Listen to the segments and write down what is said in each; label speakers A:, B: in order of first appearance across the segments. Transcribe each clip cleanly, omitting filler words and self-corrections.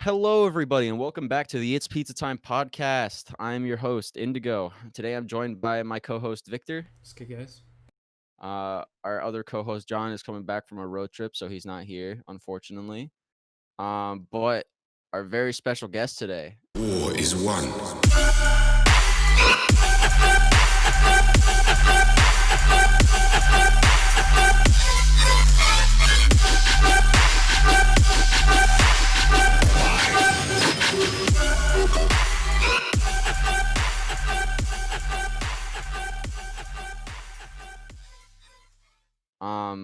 A: Hello, everybody, and welcome back to the It's Pizza Time podcast. I'm your host, Indigo. Today, I'm joined by my co-host Victor.
B: It's good, guys.
A: Our other co-host John is coming back from a road trip, so he's not here, unfortunately. But our very special guest today.
C: War is won.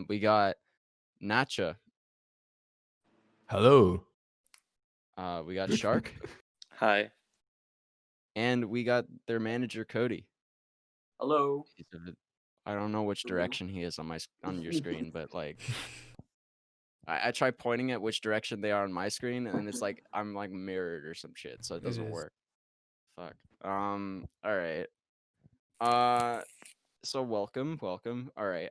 A: We got Nacha.
D: Hello.
A: We got SHRQ,
E: Hi.
A: and we got their manager Cody.
F: Hello.
A: I don't know which direction he is on your screen, but like. I try pointing at which direction they are on my screen, and it's like I'm like mirrored or some shit, so it doesn't work. Fuck. All right. So welcome. All right.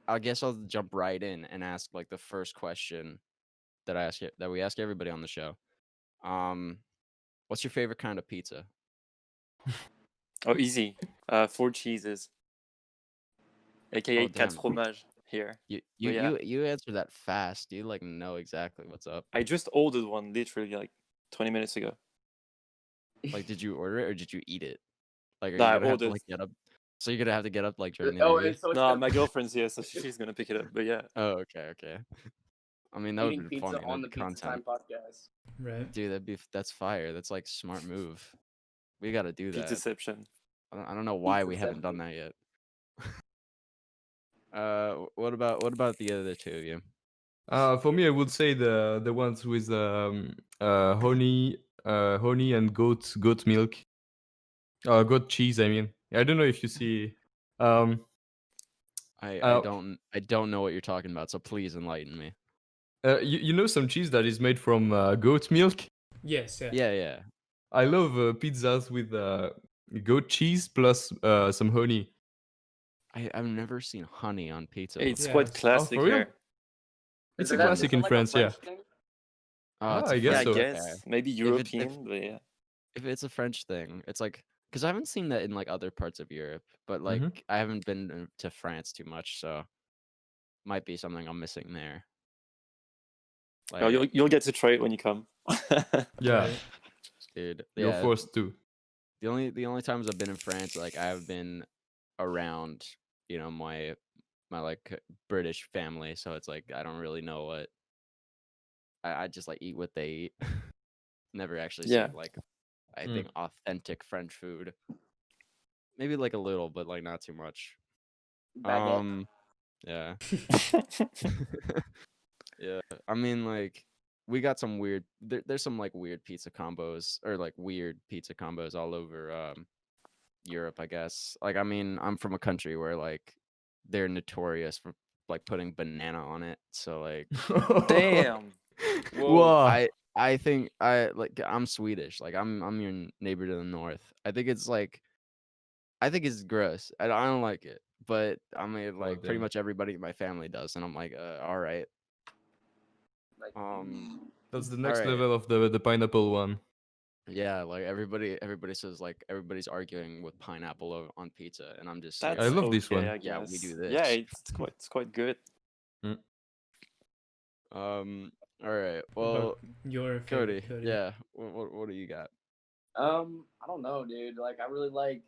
A: I guess I'll jump right in and ask like the first question that we ask everybody on the show. What's your favorite kind of pizza?
E: Oh, easy. 4 cheeses. AKA 4 fromages here.
A: You answered that fast. You like know exactly what's up.
E: I just ordered one literally like 20 minutes ago.
A: Like, did you order it or did you eat it? Like,
E: No, I ordered.
A: Get up. So you're gonna have to get up like during the interview?
E: No, my girlfriend's here, so she's gonna pick it up. But yeah.
A: Oh, okay. I mean, that would be funny.
F: On the Pizza Time podcast.
B: Right.
A: Dude, that's fire. That's like smart move. We gotta do that.
E: Pizzaception.
A: I don't know why we haven't done that yet. What about the other two of you?
D: For me, I would say the ones with honey and goat milk, goat cheese. I mean, I don't know if you see.
A: I don't know what you're talking about. So please enlighten me.
D: You know some cheese that is made from goat milk?
B: Yes.
A: Yeah.
D: I love pizzas with goat cheese plus some honey.
A: I've never seen honey on pizza.
E: It's quite classic here.
D: It's a classic in France, yeah.
A: I
D: guess so.
E: I guess maybe European, but yeah.
A: If it's a French thing, it's like because I haven't seen that in like other parts of Europe, but like I haven't been to France too much, so might be something I'm missing there.
E: Like, oh, you'll get to try it when you come.
D: Yeah,
A: dude,
D: you're forced to.
A: The only times I've been in France, like I've been around, my like British family, so it's like I don't really know what I just like eat what they eat. Never actually seen like I think authentic French food. Maybe like a little, but like not too much. Yeah. Yeah. I mean, like we got some weird. There's some like weird pizza combos all over Europe, I guess. Like, I mean, I'm from a country where like they're notorious for like putting banana on it. So like,
E: damn.
A: Whoa. I think I'm Swedish. Like I'm your neighbor to the north. I think it's gross. I don't like it. But I mean, like pretty much everybody in my family does, and I'm like, all right.
D: That's the next level of the pineapple one.
A: Yeah, like everybody says like everybody's arguing with pineapple on pizza, and I'm just
D: I love this one.
A: Yeah, we do this.
E: Yeah, it's quite good.
A: All right. Well,
B: your
A: Cody. Yeah. What do you got?
F: I don't know, dude. Like, I really like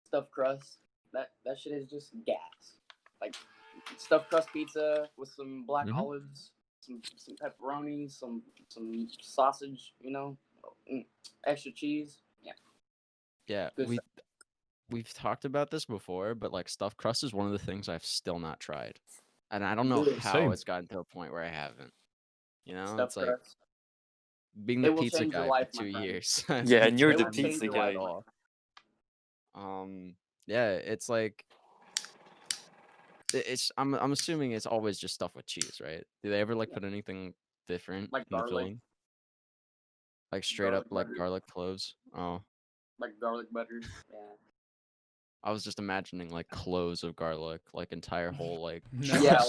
F: stuffed crust. That shit is just gas. Like stuffed crust pizza with some black olives, some pepperoni, some sausage. Extra cheese.
A: Yeah. We've talked about this before, but like stuffed crust is one of the things I've still not tried, and I don't know how it's gotten to a point where I haven't.
F: Stuffed
A: it's like
F: crust.
A: Being the pizza guy for 2 years.
E: Yeah, and you're the pizza guy.
A: Yeah, it's like I'm assuming it's always just stuff with cheese, right? Do they ever like put anything different
F: like
A: in the
F: garlic?
A: filling? Like straight up like garlic cloves? Oh.
F: Like garlic butter. Yeah.
A: I was just imagining like cloves of garlic, like entire whole like
F: Yeah,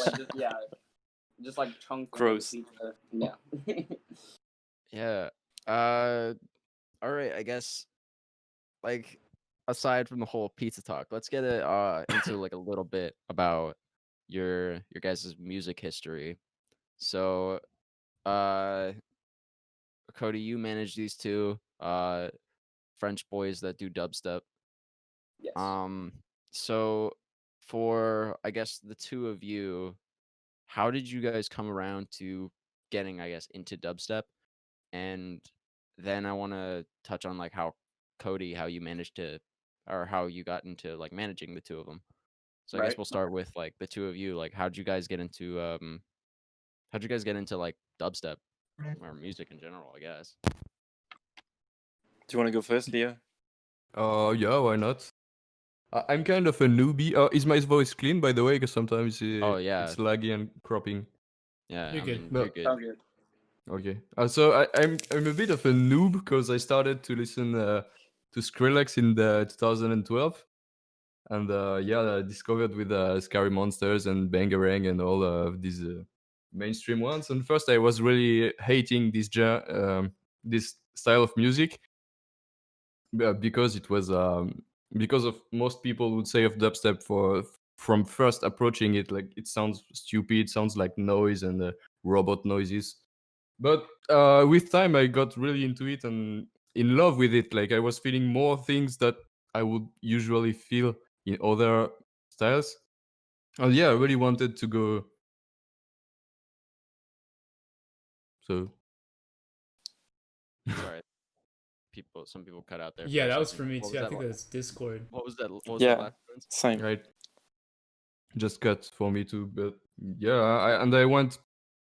F: just like chunks.
E: Gross.
F: Yeah.
A: Yeah. All right. I guess like aside from the whole pizza talk, let's get it into like a little bit about your guys' music history. So, uh, Cody, you manage these two French boys that do dubstep.
F: Yes.
A: So for I guess the two of you, how did you guys come around to getting, I guess, into dubstep? And then I want to touch on like how Cody, how you managed to, or how you got into like managing the two of them. So I guess
F: Right.
A: we'll start with like the two of you. Like, how'd you guys get into like dubstep or music in general? I guess.
E: Do you want to go first, Leo?
D: Yeah, why not? I'm kind of a newbie. Is my voice clean, by the way? Because sometimes
A: Oh yeah,
D: it's laggy and cropping.
A: yeah.
B: You're
A: I
B: good.
A: mean,
D: No.
A: you're good.
F: Sounds good.
D: Okay. So I'm a bit of a noob because I started to listen to Skrillex in the 2012, and I discovered with Scary Monsters and Bangarang and all of these mainstream ones. And first, I was really hating this style of music because it was because of most people would say of dubstep from first approaching it, like it sounds stupid, sounds like noise and robot noises. But with time, I got really into it and in love with it. Like I was feeling more things that I would usually feel in other styles. And yeah, I really wanted to go. So
A: Sorry, some people cut out there.
B: Yeah,
A: for a
B: that was
A: second.
B: for me
A: What
B: too.
A: was
B: I
A: that?
B: think that's Discord.
A: What was that? What was
E: Yeah.
A: that last sentence?
E: Same.
D: right, just cut for me too. But yeah, I went.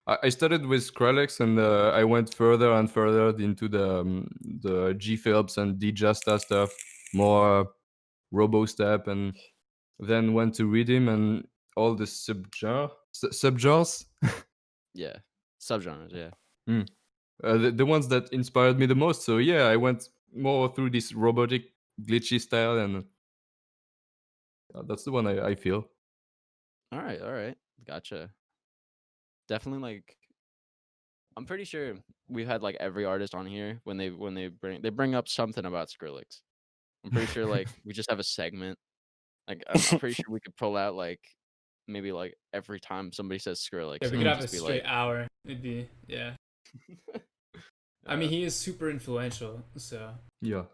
D: I started with Skrillex and I went further and further into the G Phillips and D Jasta stuff, more Robo Step, and then went to Rhythm and all the subgenres.
A: Yeah, subgenres. Yeah.
D: The ones that inspired me the most. So yeah, I went more through this robotic, glitchy style, and that's the one I feel.
A: All right, gotcha. Definitely like I'm pretty sure we've had like every artist on here when they bring up something about Skrillex. I'm pretty sure like we just have a segment. Like I'm pretty sure we could pull out like maybe like every time somebody says Skrillex,
B: Yeah, we
A: and
B: could
A: it'd
B: have a
A: just be
B: straight
A: like,
B: hour. It'd be yeah. I mean, he is super influential. So
D: Yeah.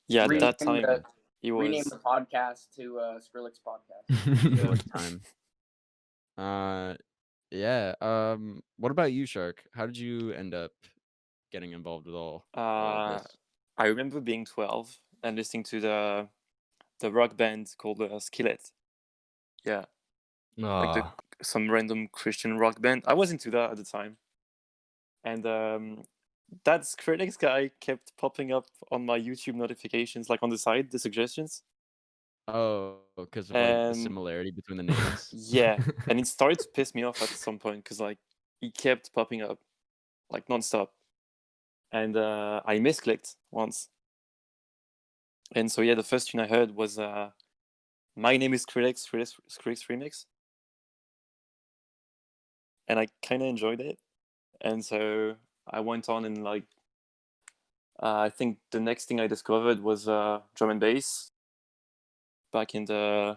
E: Yeah, at
F: Rename
E: that time,
F: the-
E: he
F: Rename
E: was.
F: the podcast to Skrillex Podcast.
A: Skrillex time. Yeah. What about you, Shark? How did you end up getting involved with all of this?
E: I remember being 12 and listening to the rock band called Skillet. Yeah, like some random Christian rock band. I was into that at the time, and that Skrillex guy kept popping up on my YouTube notifications, like on the side, the suggestions.
A: Oh, because of like the
E: And
A: similarity between the names.
E: yeah, and it started to piss me off at some point because like he kept popping up like nonstop, and I misclicked once. And so yeah, the first tune I heard was "My Name Is Skrillex" remix, and I kind of enjoyed it. And so I went on and like I think the next thing I discovered was drum and bass. Back in the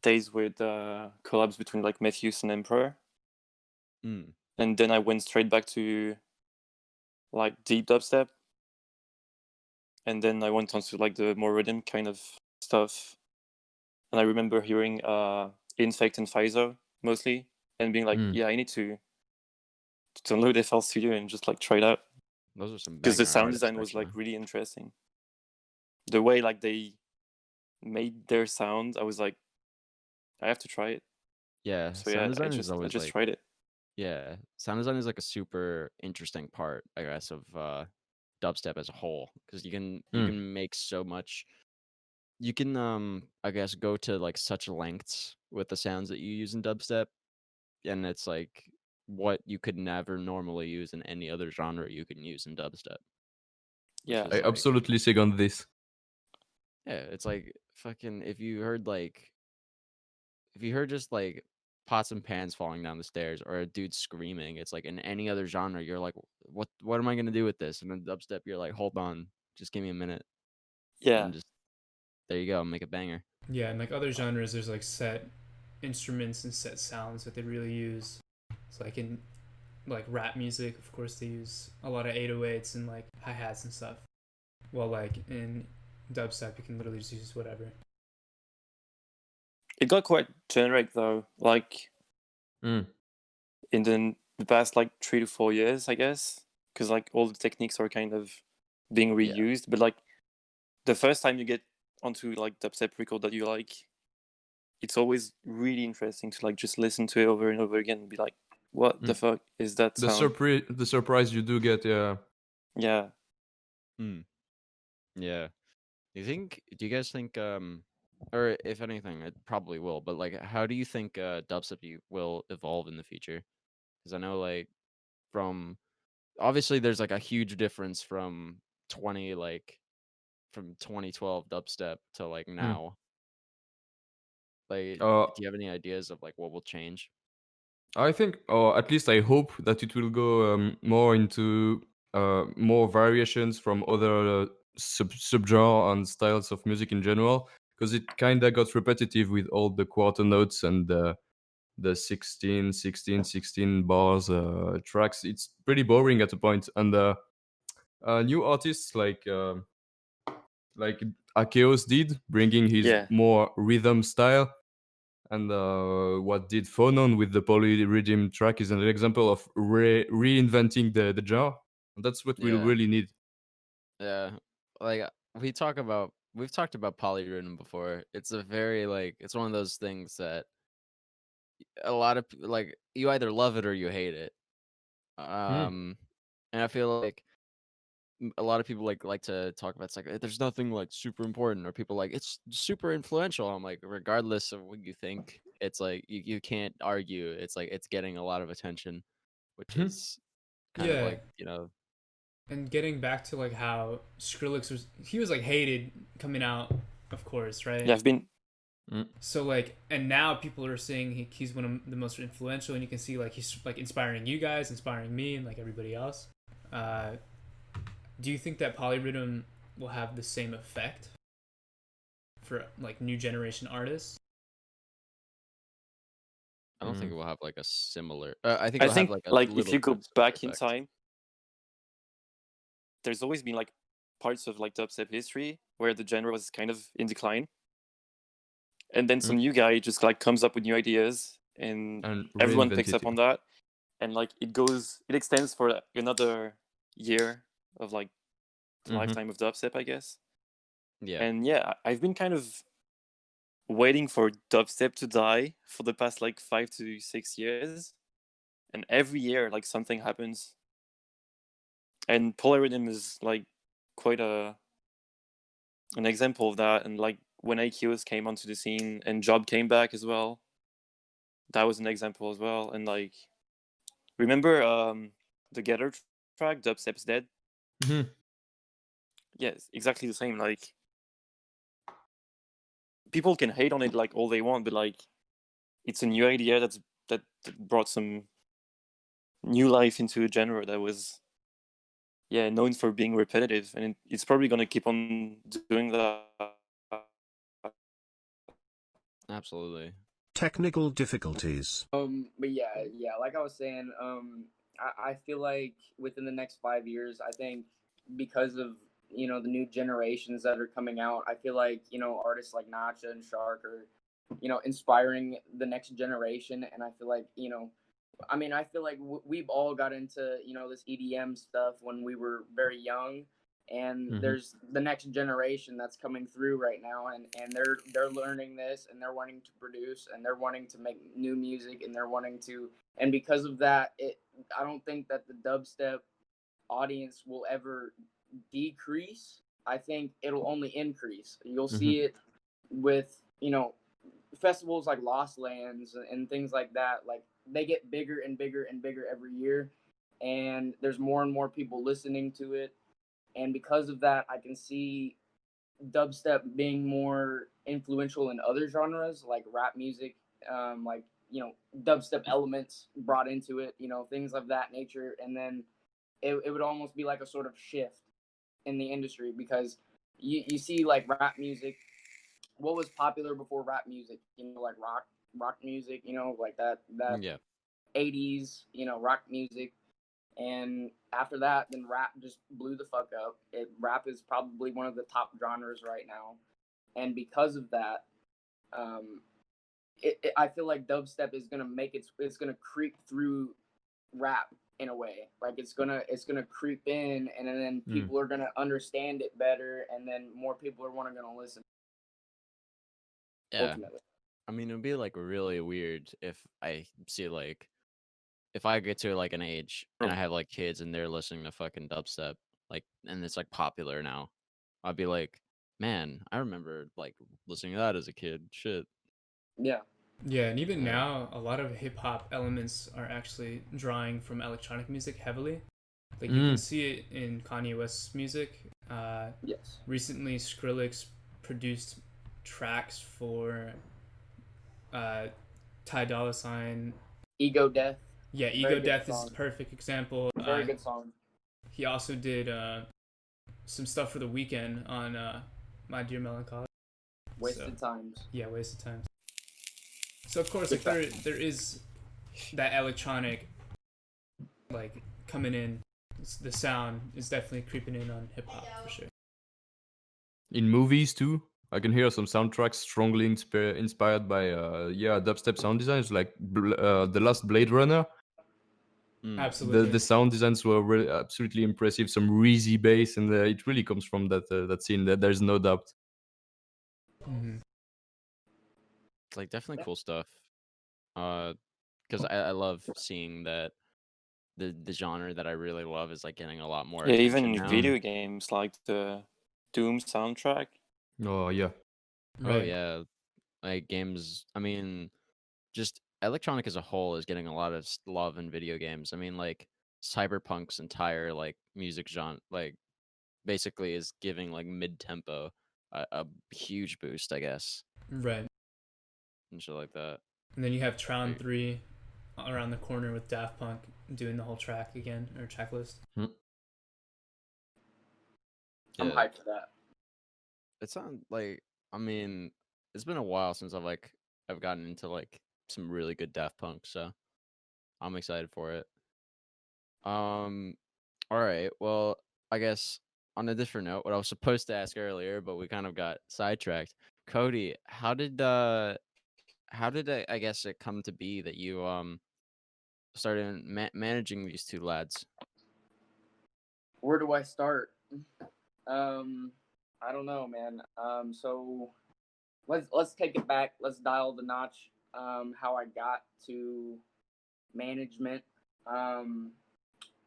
E: days with collabs between like Matthews and Emperor,
A: Mm.
E: and then I went straight back to like deep dubstep, and then I went on to like the more rhythm kind of stuff. And I remember hearing Infect and Pfizer mostly, and being like, yeah, I need to download FL Studio and just like try it out.
A: Those are some
E: because the
A: banger
E: sound
A: artists,
E: design was
A: actually.
E: like really interesting. The way like they made their sound, I was like, I have to try it.
A: Yeah,
E: So
A: sound
E: yeah,
A: design
E: I
A: is always
E: just
A: like
E: tried it.
A: yeah, sound design is like a super interesting part, I guess, of dubstep as a whole, because you can make so much. You can I guess go to like such lengths with the sounds that you use in dubstep, and it's like what you could never normally use in any other genre you can use in dubstep.
E: Yeah,
A: is
D: I
A: like-
D: absolutely second this.
A: Yeah, it's like fucking if you heard just like pots and pans falling down the stairs or a dude screaming. It's like in any other genre, you're like, what am I gonna do with this? And then dubstep, you're like, hold on, just give me a minute.
E: Yeah.
A: And just there you go, make a banger.
B: Yeah, and like other genres, there's like set instruments and set sounds that they really use. It's like in like rap music, of course, they use a lot of 808s and like hi-hats and stuff. Well, like in dubstep, you can literally just use whatever.
E: It got quite generic though, like in the past like 3 to 4 years, I guess, because like all the techniques are kind of being reused. But like the first time you get onto like dubstep record that you like, it's always really interesting to like just listen to it over and over again and be like, what the fuck is that sound?
D: The surprise you do get, yeah.
E: Yeah.
A: Yeah. Do you guys think or if anything, it probably will, but like how do you think dubstep will evolve in the future? Because I know like from obviously there's like a huge difference from 2012 dubstep to like now. Like do you have any ideas of like what will change?
D: I think, or at least I hope, that it will go more into more variations from other subgenre and styles of music in general, because it kind of got repetitive with all the quarter notes and the 16 bars tracks. It's pretty boring at a point. And new artists like Akeos did, bringing his more rhythm style. And what did Phonon with the polyrhythm track is an example of reinventing the genre. And that's what we'll really need.
A: Yeah, like we've talked about polyrhythm before. It's a very like it's one of those things that a lot of like you either love it or you hate it. And I feel like a lot of people like to talk about it's like there's nothing like super important, or people like it's super influential. I'm like, regardless of what you think, it's like you can't argue. It's like it's getting a lot of attention, which is kind of like, you know.
B: And getting back to like how Skrillex was like hated coming out, of course, right?
E: Yeah, I've been.
B: So like, and now people are saying he's one of the most influential, and you can see like he's like inspiring you guys, inspiring me, and like everybody else. Do you think that polyrhythm will have the same effect for like new generation artists?
A: I don't think it will have like a similar. I think
E: have like if you go back
A: effect
E: in time, there's always been like parts of like dubstep history where the genre was kind of in decline, and then some new guy just like comes up with new ideas, and everyone picks up on that, and like it extends for another year of like the lifetime of dubstep, I guess.
A: Yeah.
E: And yeah, I've been kind of waiting for dubstep to die for the past like 5 to 6 years, and every year like something happens. And polyrhythm is like quite an example of that. And like when AQs came onto the scene and Job came back as well, that was an example as well. And like, remember the Getter track, Dubstep's Dead? Yes, exactly the same. Like, people can hate on it like all they want, but like, it's a new idea that brought some new life into a genre that was known for being repetitive, and it's probably going to keep on doing that.
A: Absolutely.
C: Technical difficulties.
F: But yeah, like I was saying, I feel like within the next 5 years, I think because of, you know, the new generations that are coming out, I feel like, you know, artists like Nacha and SHRQ are, you know, inspiring the next generation. And I feel like, you know, I mean, I feel like we've all got into, you know, this EDM stuff when we were very young, and there's the next generation that's coming through right now, and they're learning this, and they're wanting to produce, and they're wanting to make new music, and they're wanting to, and because of that, I don't think that the dubstep audience will ever decrease. I think it'll only increase. You'll see it with, you know, festivals like Lost Lands and things like that. Like, they get bigger and bigger and bigger every year, and there's more and more people listening to it. And because of that, I can see dubstep being more influential in other genres like rap music, like, dubstep elements brought into it, things of that nature. And then it would almost be like a sort of shift in the industry, because you see like rap music. What was popular before rap music? Like rock music, like that
A: Yeah.
F: 80s, rock music. And after that, then rap just blew the fuck up. Rap is probably one of the top genres right now. And because of that, I feel like dubstep is gonna it's gonna creep through rap in a way. Like it's gonna creep in, and then people are gonna understand it better, and then more people are gonna listen.
A: Yeah.
F: Ultimately.
A: I mean, it'd be like really weird if I see like if I get to like an age and I have like kids and they're listening to fucking dubstep, like, and it's like popular now. I'd be like, man, I remember like listening to that as a kid. Shit.
F: Yeah.
B: Yeah, and even now, a lot of hip hop elements are actually drawing from electronic music heavily. Like you can see it in Kanye West's music.
F: Yes.
B: Recently, Skrillex produced tracks for Ty Dolla $ign.
F: Ego Death.
B: Yeah, Ego Death is a perfect example.
F: Very good song.
B: He also did some stuff for The Weeknd on My Dear Melancholy.
F: Wasted Times.
B: Yeah, Wasted Times. So of course, like there is that electronic, like coming in. The sound is definitely creeping in on hip hop for sure.
D: In movies too, I can hear some soundtracks strongly inspired by dubstep sound designs, like the last Blade Runner.
B: Absolutely.
D: The sound designs were really absolutely impressive. Some Reezy bass, and it really comes from that scene. That there's no doubt.
B: Mm-hmm.
A: It's like definitely cool stuff. Because I love seeing that the genre that I really love is like getting a lot more attention
E: even
A: now.
E: video games like the Doom soundtrack.
D: Oh yeah.
B: Right.
A: Oh yeah, like games. I mean, just electronic as a whole is getting a lot of love in video games. I mean, like Cyberpunk's entire like music genre, like basically is giving like mid-tempo a huge boost, I guess,
B: Right.
A: and shit like that.
B: And then you have Tron 3 around the corner with Daft Punk doing the whole track again, or track list.
F: I'm hyped for that.
A: It's not like, I mean, it's been a while since I've gotten into like some really good Daft Punk, so I'm excited for it. All right. Well, I guess on a different note, what I was supposed to ask earlier, but we kind of got sidetracked. Cody, how did I guess it come to be that you started managing these two lads?
F: Where do I start? I don't know, man. So let's take it back. Let's dial the notch. How I got to management. When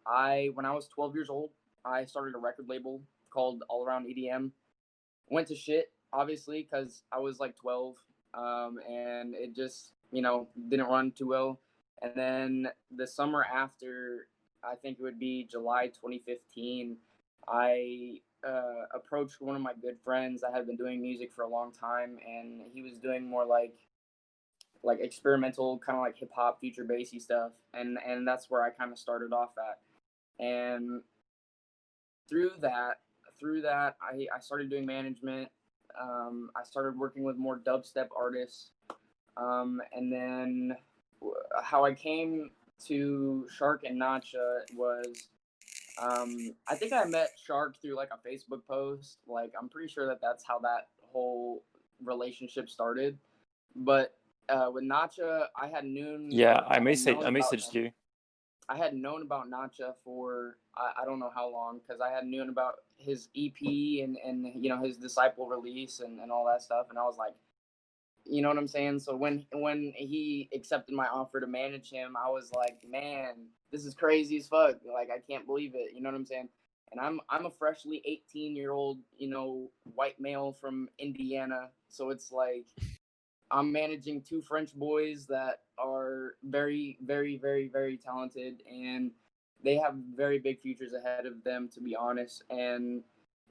F: I was 12 years old, I started a record label called All Around EDM. Went to shit, obviously, because I was like 12, and it just didn't run too well. And then the summer after, I think it would be July 2015, I approached one of my good friends that had been doing music for a long time, and he was doing more like experimental, kind of like hip hop, future bassy stuff, and that's where I kind of started off at. And through that, I started doing management. I started working with more dubstep artists, and then how I came to SHRQ and Nacha was, I think I met SHRQ through like a Facebook post. Like I'm pretty sure that's how that whole relationship started. But with Nacha, I had known.
E: Yeah, I messaged you.
F: I had known about Nacha for I don't know how long, because I had known about his EP and his Disciple release and all that stuff, and I was like, you know what I'm saying? So when he accepted my offer to manage him, I was like, man, this is crazy as fuck. Like I can't believe it. You know what I'm saying? And I'm a freshly 18-year-old, white male from Indiana, so it's like I'm managing two French boys that are very, very, very, very talented, and they have very big futures ahead of them, to be honest. And,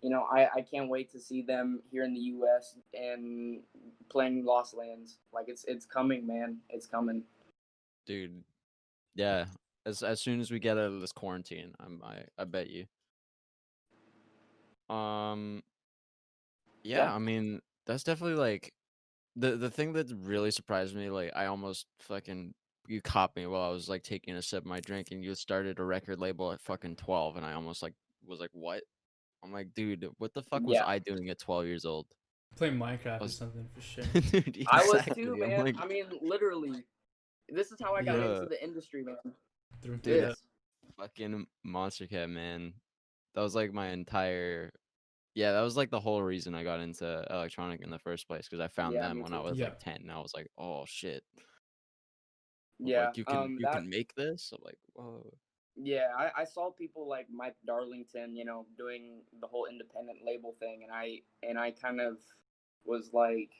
F: I can't wait to see them here in the U.S. and playing Lost Lands. Like, it's coming, man. It's coming.
A: dude. Yeah, as soon as we get out of this quarantine, I bet you. Yeah,
F: Yeah.
A: I mean, that's definitely like the thing that really surprised me. Like, I almost fucking you caught me while I was like taking a sip of my drink, and you started a record label at fucking 12, and I almost like was like, what? I'm like, dude, what the fuck was
F: Yeah.
A: I doing at 12 years old?
B: Playing Minecraft
A: I
B: or
A: was,
B: something for sure.
A: dude,
F: I was
A: exactly.
F: too,
A: I'm
F: man.
A: like,
F: I mean, literally, this is how I got
A: yeah,
F: into the industry, man.
B: Through
A: dude,
B: that.
F: This.
A: fucking Monster Cat, man. That was like my entire. Yeah, that was like the whole reason I got into electronic in the first place because I found
F: Yeah,
A: them
F: me
A: when I
F: too.
A: was
B: Yeah.
A: like 10, and I was like, oh shit.
F: Yeah.
A: Like you
F: That.
A: can make this? I'm like, whoa.
F: Yeah, I saw people like Mike Darlington, you know, doing the whole independent label thing, and I kind of was like,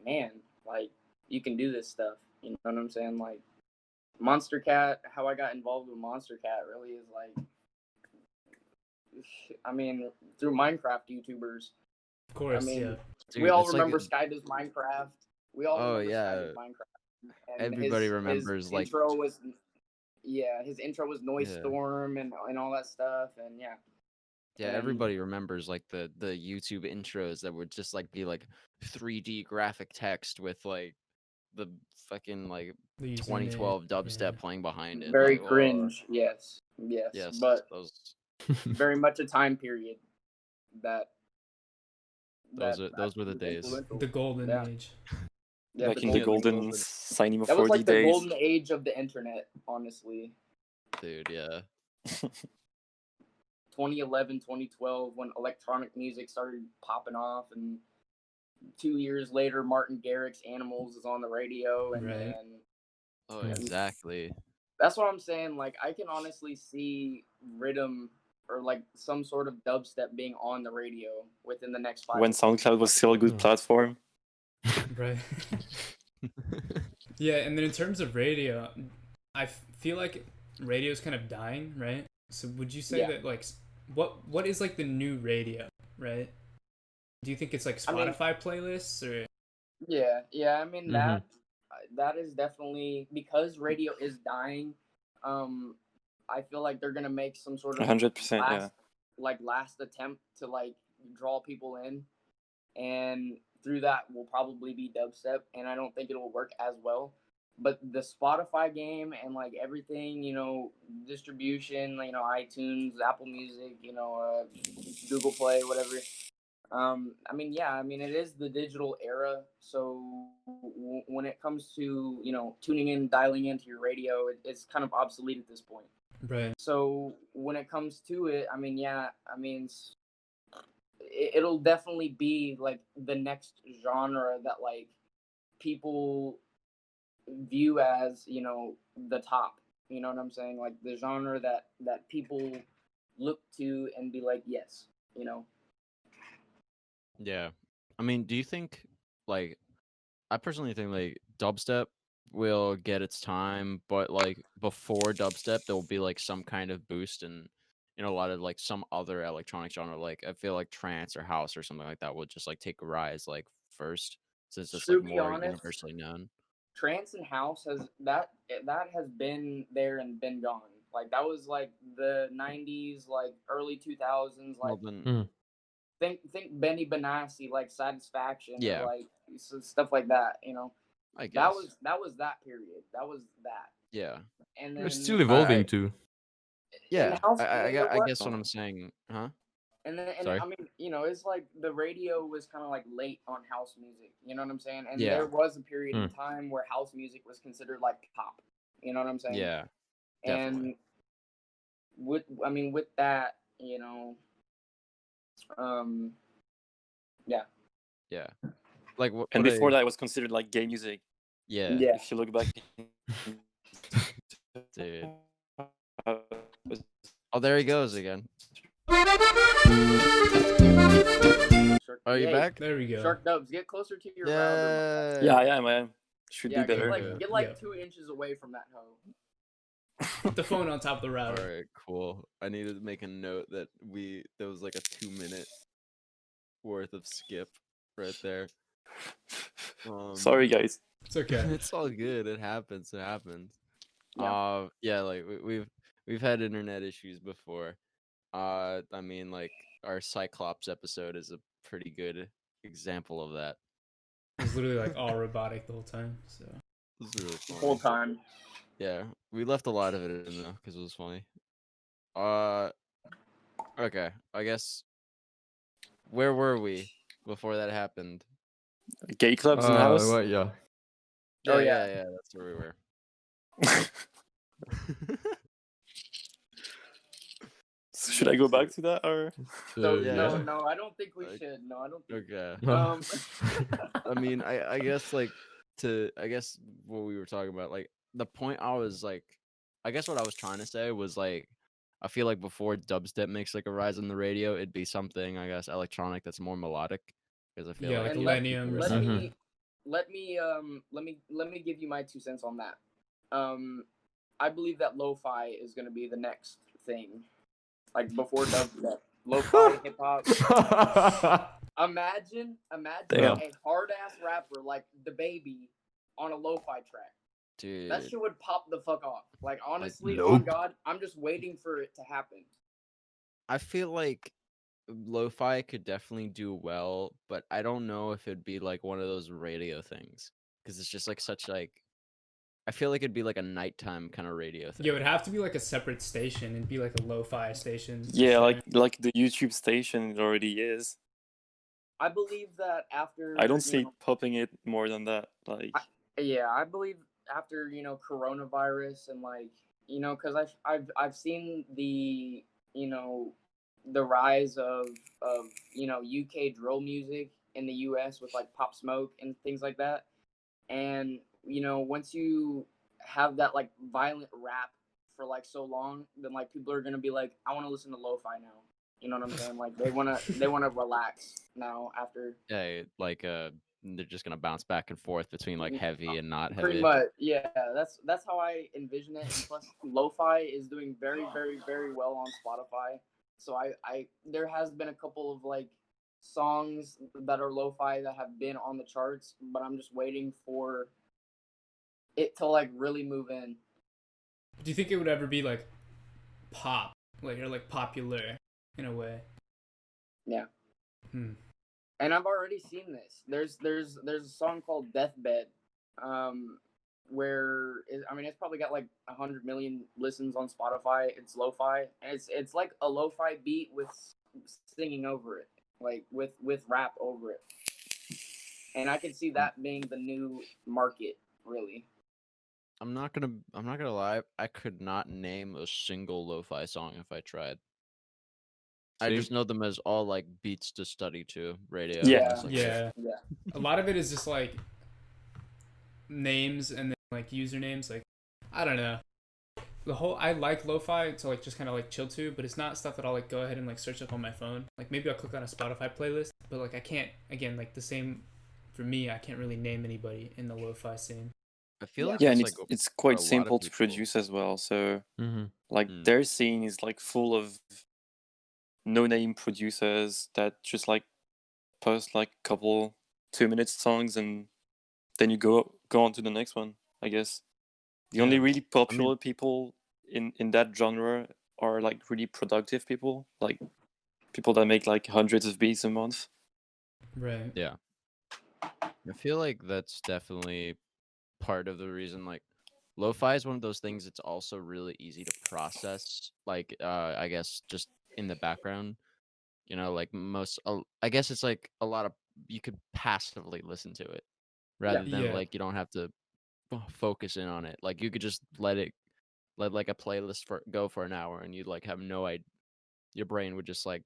F: man, like you can do this stuff. You know what I'm saying? Like Monster Cat, how I got involved with Monster Cat really is like, I mean, through Minecraft YouTubers.
B: Of course,
F: I mean,
B: yeah.
F: we
A: Dude,
F: all
A: it's like,
F: remember Sky Does Minecraft. We all
A: oh
F: remember Sky
A: yeah,
F: Does Minecraft, and
A: everybody
F: his
A: remembers like,
F: intro was, yeah, his intro was Noise
A: yeah.
F: Storm and all that stuff, and yeah.
A: Yeah,
F: And
A: everybody remembers like the YouTube intros that would just like be like 3D graphic text with like the fucking like
B: The username.
A: 2012
B: Yeah.
A: dubstep playing behind it.
F: very
A: Like, oh,
F: cringe. Yes,
A: yes,
F: but
A: those
F: very much a time period that
A: those were the
F: was
A: days.
F: influential.
B: The golden
F: Yeah.
B: age.
F: Yeah,
E: Back in the
A: Yeah, the
E: golden
A: golden-
E: Cinema
F: that was
E: 4D
F: like the
E: days.
F: golden age of the internet, honestly.
A: Dude, yeah.
F: 2011, 2012, when electronic music started popping off, and 2 years later, Martin Garrix's "Animals" is on the radio, and
B: Right.
F: then
A: Oh,
B: Yeah.
A: exactly.
F: that's what I'm saying. Like, I can honestly see rhythm or like some sort of dubstep being on the radio within the next 5
E: When
F: years.
E: SoundCloud was still a good platform.
B: Right. Yeah, and then in terms of radio, I feel like radio's kind of dying, right? So would you say
F: Yeah.
B: that like what is like the new radio, right? Do you think it's like
F: I mean-
B: Spotify playlists or
F: Yeah. I mean that is definitely because radio is dying. I feel like they're gonna make some sort of
E: 100%, yeah.
F: last attempt to like draw people in, and through that will probably be dubstep, and I don't think it will work as well. But the Spotify game and like everything, you know, distribution, you know, iTunes, Apple Music, you know, Google Play, whatever. I mean, yeah, I mean, it is the digital era. So when it comes to, you know, tuning in, dialing into your radio, it's kind of obsolete at this point.
B: right?
F: So when it comes to it, I mean, yeah, I mean, it'll definitely be like the next genre that like people view as, you know, the top. You know what I'm saying? Like the genre that people look to and be like, yes, you know.
A: Yeah. I mean, do you think like I personally think like dubstep will get its time, but like before dubstep there will be like some kind of boost in a lot of like some other electronic genre. Like I feel like trance or house or something like that will just like take a rise like first since it's
F: To
A: like
F: be
A: more
F: honest,
A: universally known.
F: trance and house that has been there and been gone. Like that was like the 90s, like early 2000s, like
A: Well then,
F: think Benny Benassi, like Satisfaction,
A: Yeah.
F: or like stuff like that, you know.
A: I guess.
F: That was that period. That was that.
A: Yeah.
F: And then
D: They're still evolving
A: I-
D: too.
A: Yeah.
F: house,
A: I
F: you know what?
A: guess what I'm saying, huh?
F: And
A: Sorry?
F: I mean, you know, it's like the radio was kind of like late on house music. You know what I'm saying? And
A: Yeah.
F: there was a period in time where house music was considered like pop. You know what I'm saying?
A: Yeah.
F: And with that, you know, yeah.
A: Yeah. Like what
E: And before that, it was considered like gay music.
A: Yeah.
F: Yeah.
E: If you look back.
A: Dude. Oh, there he goes again. Are you
F: Hey,
A: back?
B: There we go.
F: Shark Dubs, get closer to your router.
E: Yeah, I am. Should
F: Yeah,
E: be better.
F: get like
B: Yeah.
F: 2 inches away from that hoe.
B: Put the phone on top of the
A: All
B: router.
A: right, cool. I need to make a note that there was like a 2-minute worth of skip right there.
E: Sorry, guys.
B: It's okay.
A: It's all good. It happens. It happens. Yeah, like we've had internet issues before. I mean, like our Cyclops episode is a pretty good example of that.
B: It was literally like all robotic the whole time. So
A: It was really
F: The whole
A: funny.
F: time.
A: Yeah, we left a lot of it in though because it was funny. Okay, I guess where were we before that happened?
E: Gay clubs in house.
D: Right, yeah.
A: Yeah,
F: Oh,
A: yeah,
F: yeah.
A: yeah. That's where we were.
E: So should I go back to that or?
F: So
A: Yeah,
F: no,
A: yeah.
F: no, I don't think we
A: Like,
F: should. No, I don't think.
A: Okay. I mean, I guess like I guess what we were talking about, like the point I was like, I guess what I was trying to say was like, I feel like before dubstep makes like a rise on the radio, it'd be something I guess electronic that's more melodic because I feel
B: yeah,
A: like
B: like
F: And
B: Millennium or
F: let
B: something.
F: me let me give you my 2 cents on that. I believe that lo-fi is gonna be the next thing, like before dubstep. Lo-fi hip hop. Imagine
E: Damn.
F: a hard ass rapper like the Baby on a lo-fi track.
A: dude,
F: That shit would pop the fuck off. Like honestly,
D: Nope.
F: on God, I'm just waiting for it to happen.
A: I feel like lo-fi could definitely do well, but I don't know if it'd be like one of those radio things because it's just like such like I feel like it'd be like a nighttime kind of radio thing.
B: Yeah, it would have to be like a separate station and be like a lo-fi station. for
E: Yeah,
B: sure.
E: like the YouTube station it already is.
F: I believe that after
E: I don't see it popping it more than that. Like
F: I believe after coronavirus and like because I've seen the the rise of UK drill music in the US with like Pop Smoke and things like that, and once you have that like violent rap for like so long, then like people are gonna be like, I want to listen to lo-fi now. You know what I'm saying? Like they wanna relax now after.
A: Yeah, like they're just gonna bounce back and forth between like heavy and not
F: Pretty
A: heavy.
F: much, yeah. That's how I envision it. And plus, lo-fi is doing very, very, very well on Spotify. So I there has been a couple of like songs that are lo-fi that have been on the charts, but I'm just waiting for it to like really move in.
B: Do you think it would ever be like pop, like or like popular in a way?
F: Yeah.
B: Hmm.
F: And I've already seen this. There's a song called Deathbed, where it's probably got like 100 million listens on Spotify. It's lo-fi, and it's like a lo-fi beat with singing over it, like with rap over it. And I can see that being the new market, really.
A: I'm not gonna lie. I could not name a single lo-fi song if I tried. I
D: Same.
A: just know them as all like beats to study to radio.
E: Yeah.
A: Just, like,
B: Yeah.
F: Yeah.
B: A lot of it is just like names and then like usernames. Like I don't know. I like lo-fi to like just kind of like chill to, but it's not stuff that I'll like go ahead and like search up on my phone. Like maybe I'll click on a Spotify playlist, but like I can't, again, like the same for me, I can't really name anybody in the lo-fi scene.
A: I feel like
E: yeah, and
A: it's like
E: it's
A: for a
E: quite
A: lot of
E: simple to
A: people.
E: produce as well. So like
A: Mm.
E: their scene is like full of no-name producers that just like post like couple 2-minute songs and then you go on to the next one. I guess the only really popular people in that genre are like really productive people, like people that make like hundreds of beats a month.
B: Right.
A: Yeah. I feel like that's definitely part of the reason like lo-fi is one of those things it's also really easy to process like I guess just in the background, like I guess it's like a lot of you could passively listen to it rather than
B: Yeah.
A: like you don't have to focus in on it. Like you could just let like a playlist go for an hour and you'd like have no idea. Your brain would just like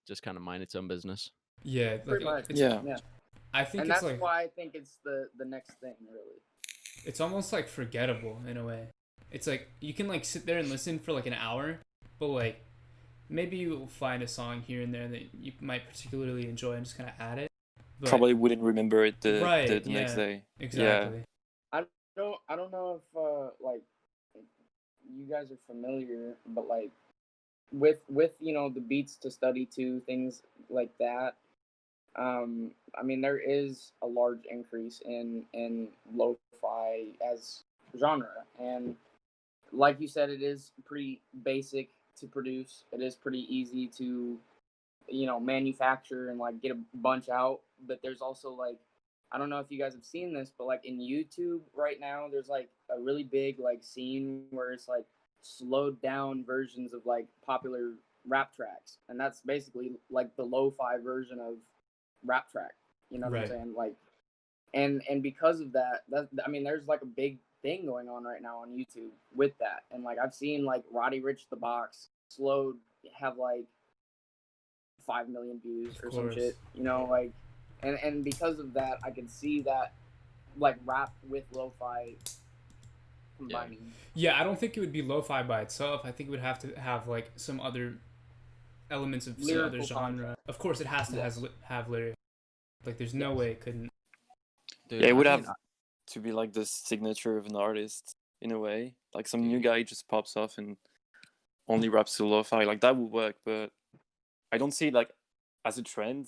A: just kind of mind its own business.
B: Yeah. Like,
F: Pretty much.
E: Yeah.
B: I think
F: And
B: it's
F: that's
B: like
F: why I think it's the next thing, really.
B: it's almost like forgettable in a way. It's like you can like sit there and listen for like an hour, but like maybe you'll find a song here and there that you might particularly enjoy and just kind of add it. But
E: Probably wouldn't remember it the
B: Right,
E: next
B: yeah.
E: day.
B: exactly.
F: I don't know if like you guys are familiar, but like with the beats to study to, things like that. There is a large increase in lo-fi as genre, and like you said, it is pretty basic to produce. It is pretty easy to, manufacture and like get a bunch out. But there's also like, I don't know if you guys have seen this, but like in YouTube right now, there's like a really big like scene where it's like slowed down versions of like popular rap tracks, and that's basically like the lo-fi version of rap track. You know what I'm saying? Like, and because of that, I mean, there's like a big thing going on right now on YouTube with that, and like I've seen like Roddy Ricch the Box slowed have like 5 million views or some shit. Like, and because of that, I can see that like rap with lo-fi combining.
B: Yeah, I don't think it would be lo-fi by itself. I think it would have to have like some other elements of some other genre. Content. Of course, it has to have lyrics. Like, there's no way it couldn't.
E: Dude, yeah, it would have to be like the signature of an artist in a way. Like some new guy just pops off and only raps to lo-fi. Like that would work, but I don't see it like as a trend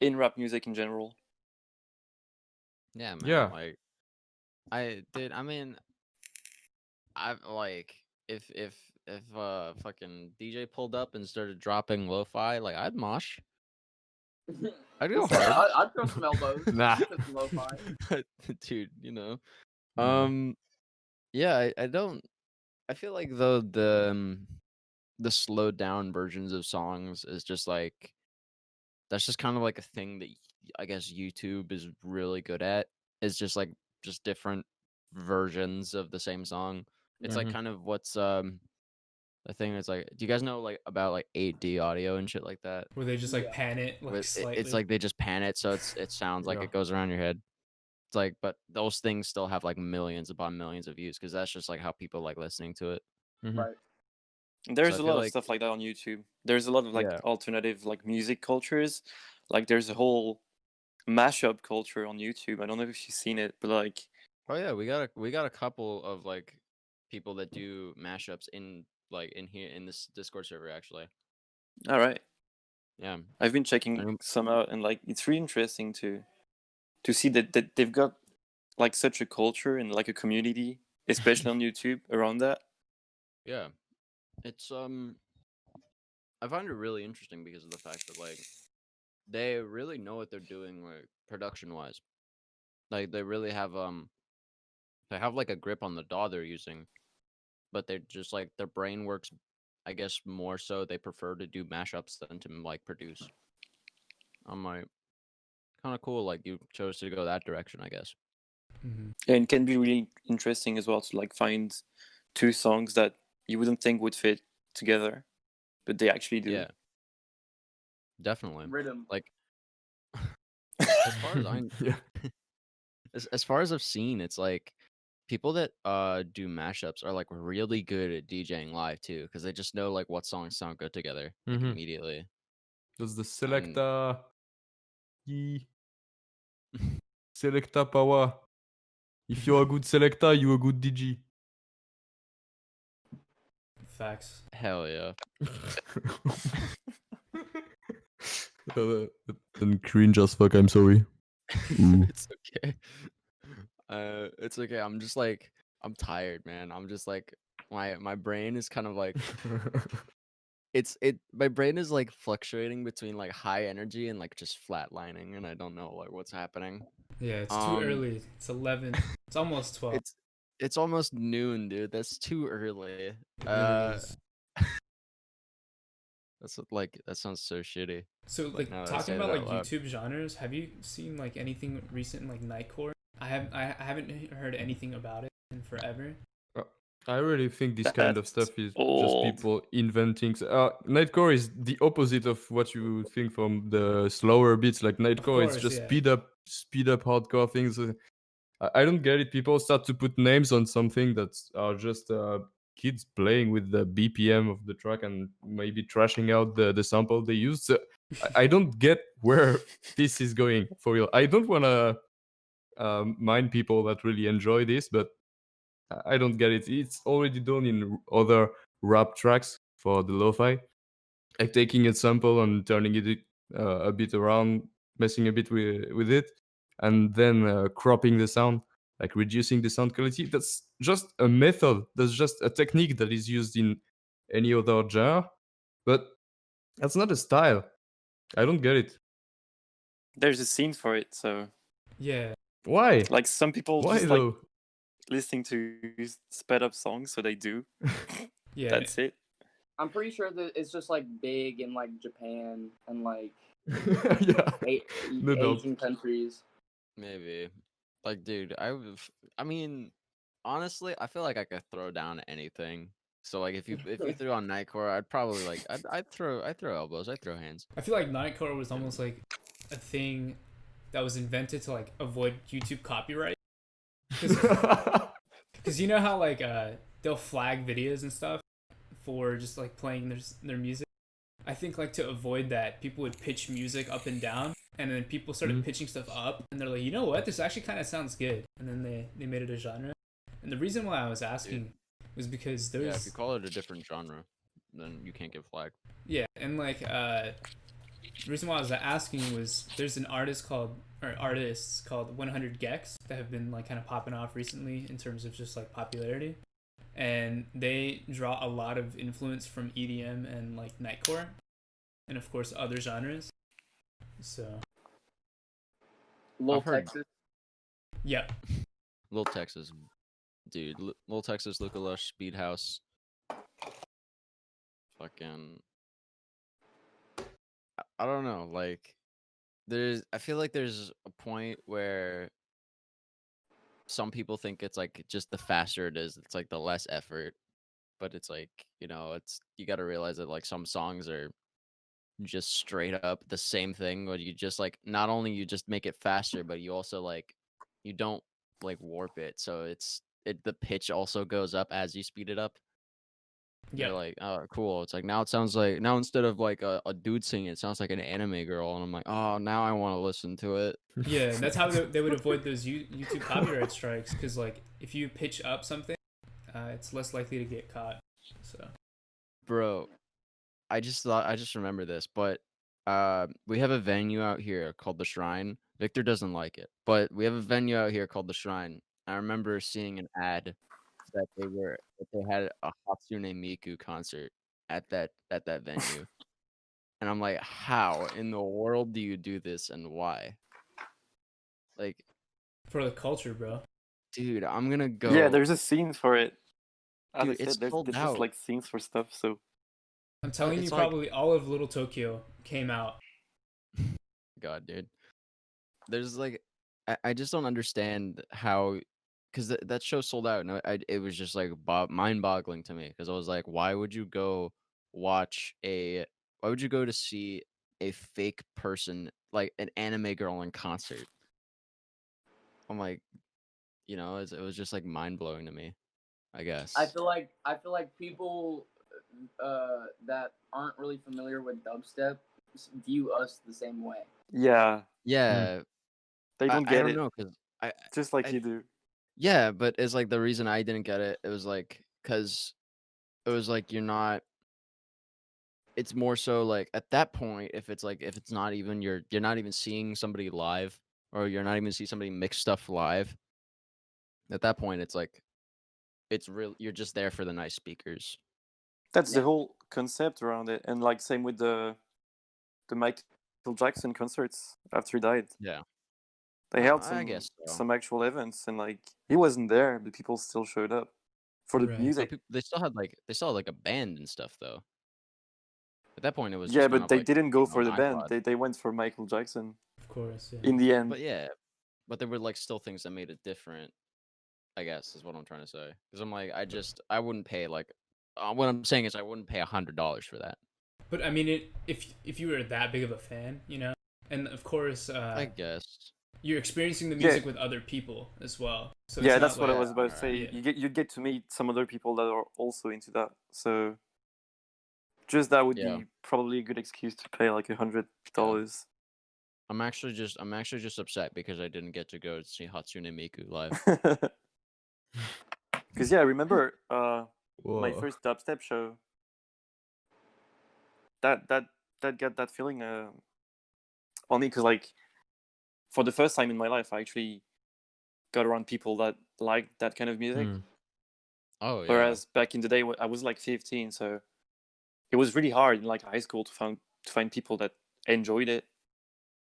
E: in rap music in general.
A: Yeah, man. Like, I mean, I've like if fucking DJ pulled up and started dropping lo-fi, like I'd mosh. I'd go hard.
F: I'd throw some elbows.
D: Nah.
F: Put some lo-fi.
A: Dude, yeah, I don't. I feel like though the slowed down versions of songs is just like that's just kind of like a thing that I guess YouTube is really good at. Is just like just different versions of the same song. It's like kind of what's the thing that's like, do you guys know like about like 8D audio and shit like that?
B: Where they just like pan it like slightly.
A: It's like they just pan it so it sounds like it goes around your head. It's like, but those things still have like millions upon millions of views because that's just like how people like listening to it.
F: Right.
E: There's a lot of stuff like that on YouTube. There's a lot of like alternative like music cultures. Like there's a whole mashup culture on YouTube. I don't know if you've seen it, but like,
A: oh yeah, we got a couple of like people that do mashups in here in this Discord server actually.
E: All right.
A: Yeah,
E: I've been checking some out, and like it's really interesting to see that they've got like such a culture and like a community, especially on YouTube around that.
A: Yeah, it's I find it really interesting because of the fact that like they really know what they're doing like production wise. Like they really have like a grip on the DAW they're using, but they're just like their brain works. I guess more so they prefer to do mashups than to like produce. I'm like, kind of cool. Like you chose to go that direction, I guess.
B: Mm-hmm.
E: And it can be really interesting as well to like find two songs that you wouldn't think would fit together, but they actually do.
A: Yeah, definitely.
F: Rhythm.
A: Like as far as I'm, as far as I've seen, it's like people that do mashups are like really good at DJing live too, because they just know like what songs sound good together like, immediately.
D: Does the selecta power? If you're a good selector, you're a good DJ.
B: Facts.
A: Hell yeah.
D: Then cringe as fuck. I'm sorry.
A: It's okay. It's okay. I'm just like I'm tired, man. I'm just like my brain is kind of like my brain is like fluctuating between like high energy and like just flatlining, and I don't know like what's happening.
B: Yeah, it's too early. It's 11. It's almost 12.
A: It's almost noon, dude. That's too early. That's like that sounds so shitty.
B: So like talking about like YouTube genres, have you seen like anything recent like Nightcore? I haven't heard anything about it in forever.
D: I really think this kind of stuff is just people inventing. Nightcore is the opposite of what you think from the slower beats. Like Nightcore is just speed up hardcore things. I don't get it. People start to put names on something that are just kids playing with the BPM of the track and maybe trashing out the sample they used. So I don't get where this is going for real. I don't want to mind people that really enjoy this, but I don't get it. It's already done in other rap tracks for the lo-fi, like taking a sample and turning it a bit around, messing a bit with it, and then cropping the sound. like reducing the sound quality. That's just a method. That's just a technique that is used in any other genre, but that's not a style. I don't get it.
E: There's a scene for it, so
B: Yeah.
D: Why?
E: like some people
D: Why
E: just like
D: though?
E: listening to sped up songs, so they do.
B: Yeah.
E: That's it.
F: I'm pretty sure that it's just like big in like Japan and like
D: Yeah. No doubt.
F: Asian countries.
A: Maybe. Like, dude, I mean, honestly, I feel like I could throw down anything. So like if you threw on Nightcore, I'd probably like I'd throw elbows, I'd throw hands.
B: I feel like Nightcore was almost like a thing that was invented to like avoid YouTube copyright. Because you know how like they'll flag videos and stuff for just like playing their music. I think like to avoid that, people would pitch music up and down, and then people started pitching stuff up, and they're like, you know what, this actually kind of sounds good, and then they made it a genre. And the reason why I was asking was because there's
A: Yeah, if you call it a different genre, then you can't get flagged.
B: yeah, and like the reason why I was asking was there's an artists called 100 Gex that have been like kind of popping off recently in terms of just like popularity, and they draw a lot of influence from EDM and like Nightcore, and of course other genres. So
F: Lil
A: I've heard-
F: Texas.
B: yeah,
A: Lil Texas, dude. Lil Texas, Luca Lush, Speed House. Fucking. I don't know. Like, I feel like there's a point where some people think it's like just the faster it is, it's like the less effort. But it's like, you got to realize that like some songs are just straight up the same thing, where you just like not only you just make it faster, but you also like you don't like warp it, so the pitch also goes up as you speed it up.
B: yeah.
A: You're like, oh, cool. It's like now it sounds like now instead of like a dude singing, it sounds like an anime girl, and I'm like, oh, now I want to listen to it.
B: Yeah, and that's how they would avoid those YouTube copyright strikes, because like if you pitch up something, it's less likely to get caught. So
A: Bro, I just remember this, but we have a venue out here called the Shrine. Victor doesn't like it, but we have a venue out here called the Shrine. I remember seeing an ad that they had a Hatsune Miku concert at that venue. And I'm like, how in the world do you do this and why? Like,
B: for the culture, bro.
A: dude, I'm gonna go.
E: Yeah, there's a scene for it. As
A: Dude,
E: I said,
A: it's
E: there's
A: sold
E: just
A: out.
E: like scenes for stuff. So
B: I'm telling you,
A: It's like-
B: probably all of Little Tokyo came out.
A: God, dude. There's like, I just don't understand how, because that show sold out, and it was just like mind-boggling to me, because I was like, why would you go to see a fake person, like an anime girl in concert? I'm like, it was just like mind-blowing to me, I guess.
F: I feel like people that aren't really familiar with dubstep view us the same way.
E: yeah,
A: Yeah,
E: they don't
A: I
E: get
A: don't
E: it,
A: know, because
E: just like
A: I-
E: you do.
A: yeah, but it's like the reason I didn't get it. It was like because it was like you're not. It's more so like at that point, if it's not even you're not even seeing somebody live, or you're not even see somebody mix stuff live. At that point, it's like it's real. You're just there for the nice speakers.
E: That's the
F: Yeah.
E: whole concept around it, and like same with the Michael Jackson concerts after he died.
A: Yeah,
E: They held
A: I guess so.
E: some actual events, and like he wasn't there, but people still showed up for the
B: Right.
A: So
E: music.
A: they still had like a band and stuff though. At that point, it was
E: Yeah,
A: just kind
E: but
A: of
E: they
A: like,
E: didn't go for
A: an
E: the band.
A: iPod.
E: They went for Michael Jackson
B: Of course, yeah.
E: in the end.
A: But yeah, but there were like still things that made it different, I guess, is what I'm trying to say. Because I'm like, I wouldn't pay like, what I'm saying is I wouldn't pay $100 for that.
B: But I mean, if you were that big of a fan, and of course,
A: I guess.
B: you're experiencing the music with other people as well. So
E: Yeah,
B: it's
E: that's
B: not
E: what I
B: like-
E: was about to say.
B: Alright.
E: You get to meet some other people that are also into that. So just that would
A: Yeah.
E: be probably a good excuse to pay like $100.
A: I'm actually just upset because I didn't get to go see Hatsune Miku live.
E: Because yeah, I remember my
D: Whoa.
E: first dubstep show. That got that feeling only because like for the first time in my life I actually got around people that like that kind of music.
A: Oh yeah.
E: Whereas back in the day, I was like 15, so it was really hard in like high school to find people that enjoyed it.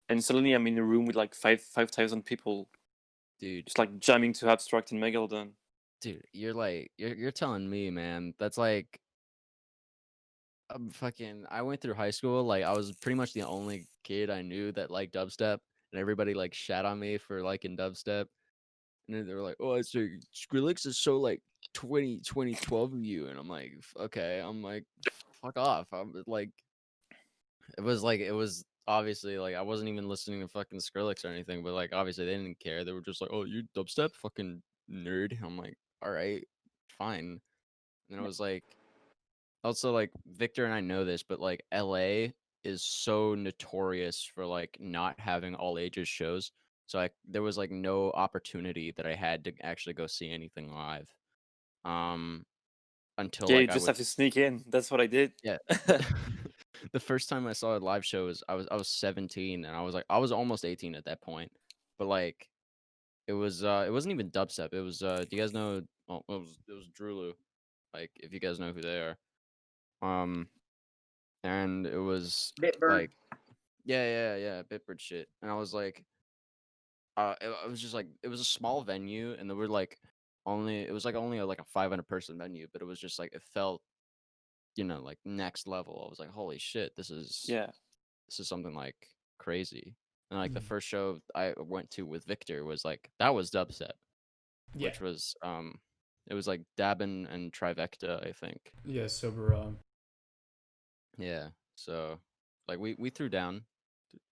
E: And suddenly I'm in a room with like 5,000 people,
A: dude,
E: just like jamming to Abstract and Megalodon.
A: Dude, you're telling me, man. That's like I went through high school, like I was pretty much the only kid I knew that liked dubstep, and everybody like shat on me for liking dubstep. And then they were like, "Oh, it's like Skrillex is so like 2012 of you," and I'm like, "Okay." I'm like, "Fuck off." I'm like, it was obviously like I wasn't even listening to fucking Skrillex or anything, but like obviously they didn't care. They were just like, "Oh, you dubstep, fucking nerd." I'm like, "All right, fine." And it was like, also like Victor and I know this, but like LA is so notorious for like not having all ages shows. So there was like no opportunity that I had to actually go see anything live. Until
E: Yeah, you
A: like I
E: just
A: would
E: have to sneak in. That's what I did.
A: yeah. The first time I saw a live show I was 17, and I was almost 18 at that point. But like it wasn't even dubstep. It was do you guys know, oh, it was Drulu, like if you guys know who they are. And it was
F: Bitbird.
A: like yeah, Bitbird shit. And I was like it was just like it was a small venue, and there were like it was like only like a 500-person venue, but it was just like it felt, like next level. I was like, holy shit, this is
E: Yeah.
A: something like crazy. And like the first show I went to with Victor was like that was dubstep,
B: Yeah.
A: which was it was like Dabin and Trivecta, I think.
B: Yeah, sober.
A: Yeah. So like we threw down,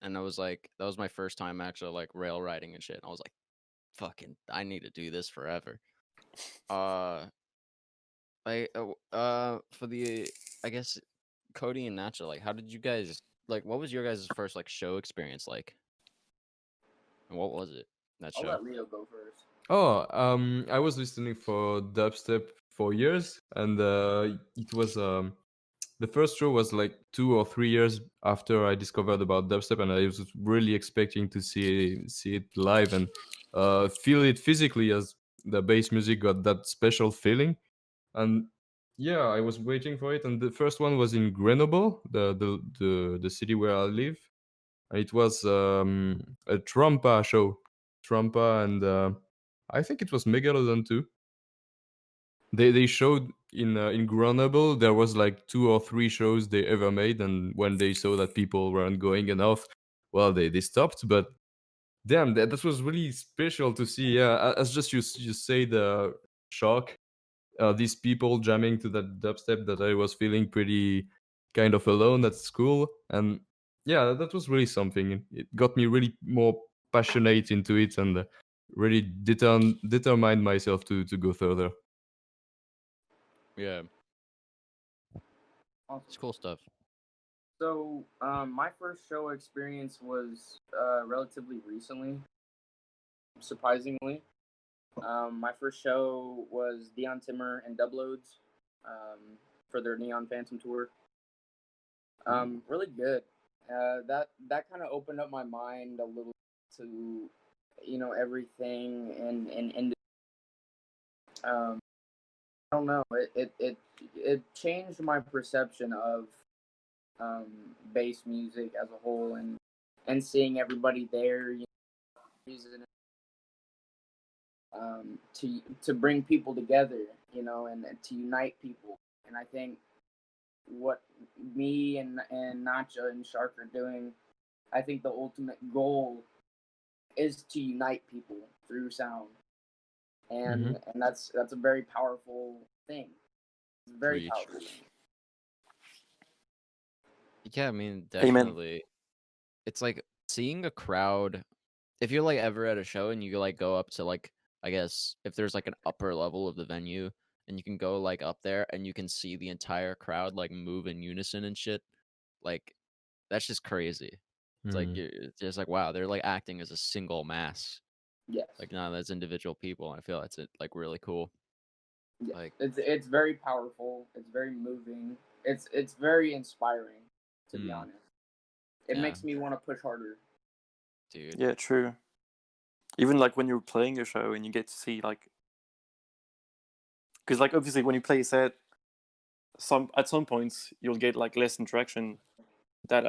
A: and I was like, that was my first time actually like rail riding and shit. And I was like, fucking, I need to do this forever. For the, I guess, Cody and Nacha, like, how did you guys, like, what was your guys' first like show experience like? And what was it, that
F: I'll
A: show?
F: let Leo go first.
D: Oh, I was listening for dubstep for years, and it was the first show was like 2 or 3 years after I discovered about dubstep, and I was really expecting to see it live and feel it physically, as the bass music got that special feeling. And yeah, I was waiting for it, and the first one was in Grenoble, the city where I live. And it was a Trumpa show, Trumpa, and I think it was Megalodon too. They showed in Grenoble. There was like 2 or 3 shows they ever made, and when they saw that people weren't going enough, well, they stopped. But damn, that was really special to see. Yeah, as just you say, the shock, these people jamming to that dubstep, that I was feeling pretty kind of alone at school. And yeah, that was really something. It got me really more passionate into it, and really determined myself to go further.
A: Yeah,
F: Awesome.
A: it's cool stuff.
F: So, my first show experience was relatively recently, surprisingly. My first show was Dion Timmer and Dubloads for their Neon Phantom tour. Really good. That kind of opened up my mind a little to, everything and I don't know. It changed my perception of bass music as a whole, and seeing everybody there, using to bring people together, and to unite people. And I think what me and Nacha and SHRQ are doing, I think the ultimate goal is to unite people through sound, and that's a very powerful thing. It's a very
A: Preach.
F: powerful thing.
A: Yeah, I mean,
E: Amen.
A: definitely. It's like seeing a crowd. If you're like ever at a show and you like go up to like, I guess if there's like an upper level of the venue, and you can go like up there and you can see the entire crowd like move in unison and shit, like that's just crazy. It's like it's just like, wow, they're like acting as a single mass,
F: Yes.
A: like not as individual people. And I feel that's like really cool.
F: Yes.
A: Like
F: It's very powerful. It's very moving. It's very inspiring, to be honest. It
A: Yeah.
F: makes me want to push harder.
A: Dude.
E: Yeah, true. Even like when you're playing a show and you get to see like, because like obviously when you play a set, at some points you'll get like less interaction that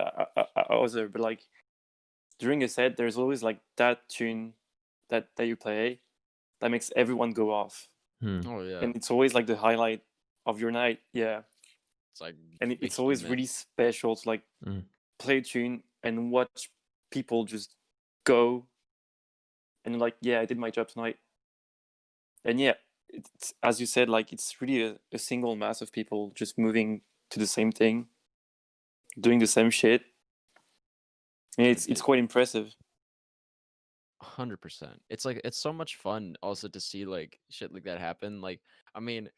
E: other, but like during a set there's always like that tune that you play that makes everyone go off.
A: Oh yeah,
E: And it's always like the highlight of your night. Yeah,
A: it's like
E: and it's always
A: behemoth.
E: really special to like play a tune and watch people just go and like, yeah, I did my job tonight. And yeah, it's, as you said, like it's really a single mass of people just moving to the same thing, doing the same shit. And it's quite impressive.
A: 100%. It's like it's so much fun also to see like shit like that happen. Like, I mean,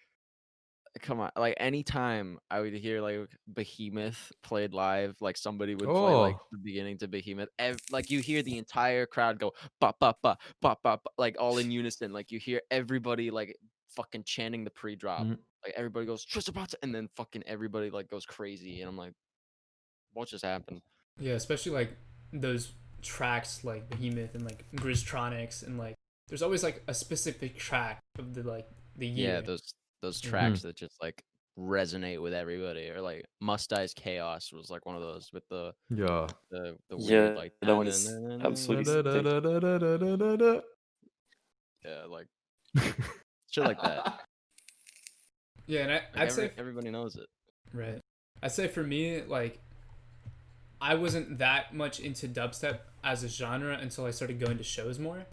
A: come on, like anytime I would hear like Behemoth played live, like somebody would play like the beginning to Behemoth, like you hear the entire crowd go bop bop bop bop bop, like all in unison. Like you hear everybody like fucking chanting the pre-drop. Like everybody goes and then fucking everybody like goes crazy, and I'm like, what just happened?
B: Yeah, especially like those tracks like Behemoth and like Grizztronics, and like there's always like a specific track of the like the year.
A: Yeah, those tracks that just like resonate with everybody, or like Must Die's Chaos was like one of those with the weird like
E: that one is absolutely sick.
A: Yeah, like shit like that.
B: Yeah, and
A: Like
B: I'd say
A: everybody knows it.
B: Right. I'd say for me, like, I wasn't that much into dubstep as a genre until I started going to shows more.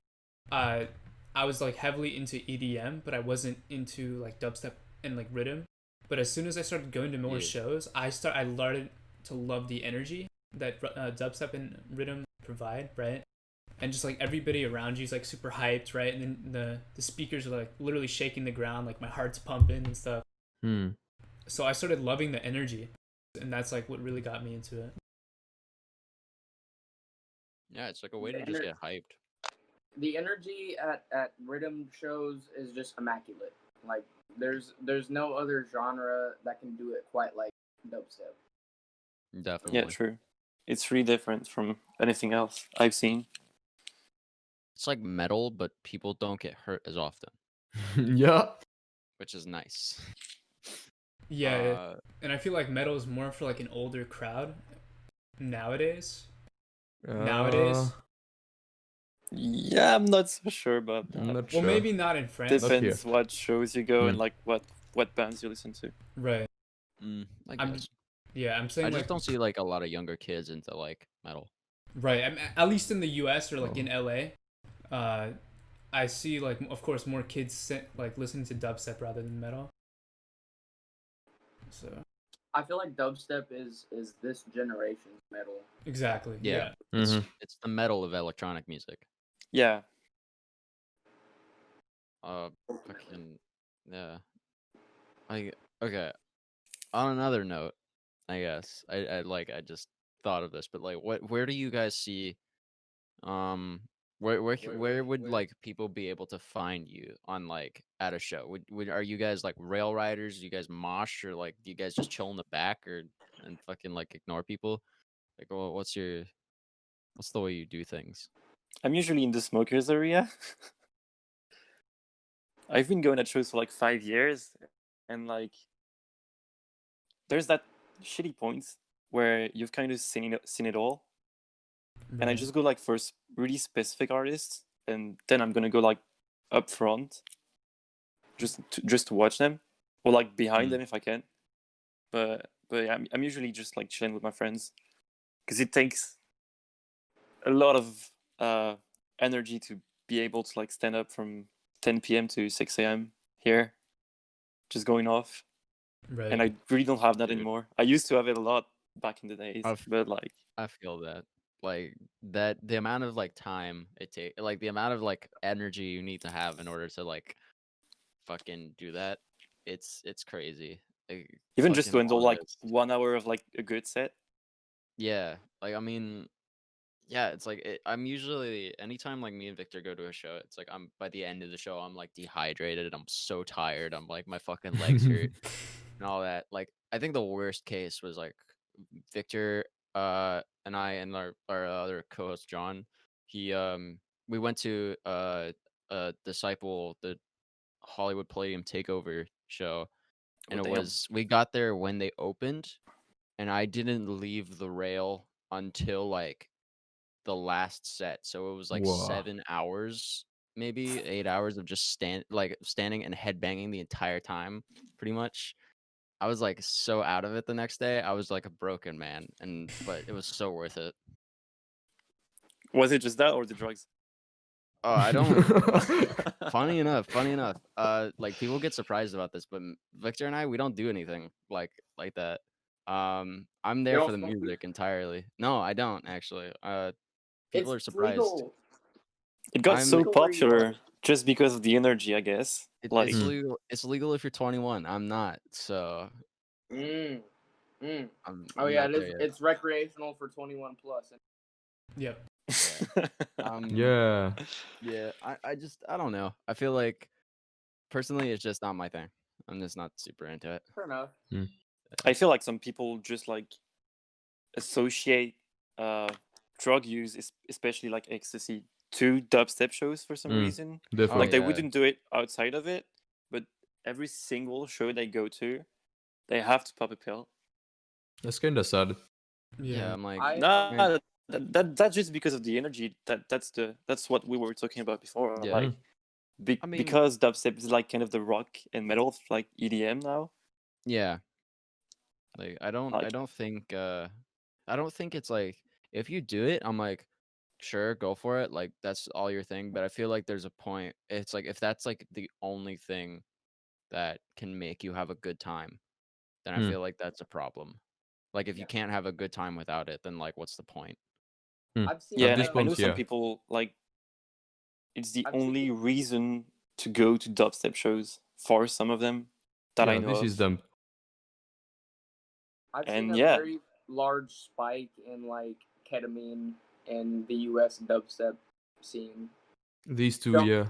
B: I was like heavily into EDM, but I wasn't into like dubstep and like rhythm. But as soon as I started going to more shows, I learned to love the energy that dubstep and rhythm provide, right? And just like everybody around you is like super hyped, right? And then the speakers are like literally shaking the ground, like my heart's pumping and stuff. So I started loving the energy, and that's like what really got me into it.
A: Yeah, it's like a way to just get hyped.
F: The energy at rhythm shows is just immaculate. Like there's no other genre that can do it quite like dubstep.
A: Definitely.
E: Yeah, true. It's really different from anything else I've seen.
A: It's like metal, but people don't get hurt as often.
D: Yeah.
A: Which is nice.
B: Yeah, and I feel like metal is more for like an older crowd nowadays.
E: Yeah, I'm not so sure about that.
D: I'm not
B: well,
D: sure.
B: maybe not in France.
E: Depends what shows you go and like what bands you listen to.
B: Right.
A: I guess.
B: I'm saying
A: I
B: like
A: just don't see like a lot of younger kids into like metal.
B: Right. At least in the US or like in LA, I see like of course more kids like listening to dubstep rather than metal. So
F: I feel like dubstep is this generation's metal.
B: Exactly. Yeah.
A: It's the metal of electronic music.
E: Yeah.
A: Fucking yeah. Okay. On another note, I guess I just thought of this, but like, where do you guys see, where would like people be able to find you on like at a show? Are you guys like rail riders? Do you guys mosh, or like do you guys just chill in the back and fucking like ignore people? Like, what's the way you do things?
E: I'm usually in the smokers area. I've been going at shows for like 5 years, and like there's that shitty point where you've kind of seen it all. And I just go like for really specific artists, and then I'm gonna go like up front, just to watch them, or like behind them if I can. But yeah, I'm usually just like chilling with my friends, because it takes a lot of energy to be able to like stand up from 10 p.m. to 6 a.m. here, just going off.
B: Right.
E: And I really don't have that anymore. I used to have it a lot back in the days, but like
A: I feel that. Like that the amount of like time it takes, like the amount of like energy you need to have in order to like fucking do that, it's crazy. Like,
E: even just to handle like 1 hour of like a good set.
A: Yeah, like I mean, yeah, it's like I'm usually anytime like me and Victor go to a show, it's like I'm by the end of the show I'm like dehydrated, I'm so tired, I'm like my fucking legs hurt and all that. Like I think the worst case was like Victor and I and our other co-host John, he we went to Disciple, the Hollywood Palladium Takeover show, and
E: Oh,
A: it
E: damn.
A: was we got there when they opened, and I didn't leave the rail until like the last set. So it was like
D: Wow.
A: 7 hours, maybe 8 hours of just standing and headbanging the entire time, pretty much. I was like so out of it the next day. I was like a broken man, but it was so worth it.
E: Was it just that or the drugs?
A: Oh, I don't. funny enough. Like people get surprised about this, but Victor and I, we don't do anything like that. I'm there
F: don't
A: for the
F: smoke weed?
A: music entirely. No, I don't actually. People are
F: It's
A: surprised.
F: legal.
E: It got
A: I'm-
E: so
F: Legal where you are.
E: popular just because of the energy, I guess. Like,
A: It's legal. It's legal if you're 21. I'm not, so
F: Mm.
A: I'm
F: Oh yeah,
A: not
F: it
A: there
F: is.
A: yet.
F: It's recreational for 21 plus.
B: Yep.
D: Yeah.
A: Yeah. I don't know. I feel like personally, it's just not my thing. I'm just not super into it.
F: Fair enough.
E: I feel like some people just like associate drug use, especially like ecstasy, to dubstep shows for some reason.
D: Definitely.
E: Like they
A: yeah.
E: wouldn't do it outside of it, but every single show they go to, they have to pop a pill.
D: That's kind of sad.
A: Yeah. I'm like,
E: Nah, that's just because of the energy. That's what we were talking about before.
A: Yeah.
E: Like,
A: I mean-
E: because dubstep is like kind of the rock and metal, like EDM now.
A: yeah. Like I don't think it's like if you do it, I'm like, sure, go for it. Like that's all your thing. But I feel like there's a point. It's like if that's like the only thing that can make you have a good time, then I feel like that's a problem. Like if you can't have a good time without it, then like what's the point?
F: I've seen.
E: Yeah,
D: At this
E: I
D: point,
E: know some
D: yeah.
E: people like it's the
F: I've
E: only reason to go to dubstep shows for some of them that I know
D: this
E: of.
D: is them.
F: I've seen
E: And
F: a
E: yeah.
F: very large spike in like ketamine in the U.S. dubstep scene.
D: These two,
F: Don't-
D: yeah.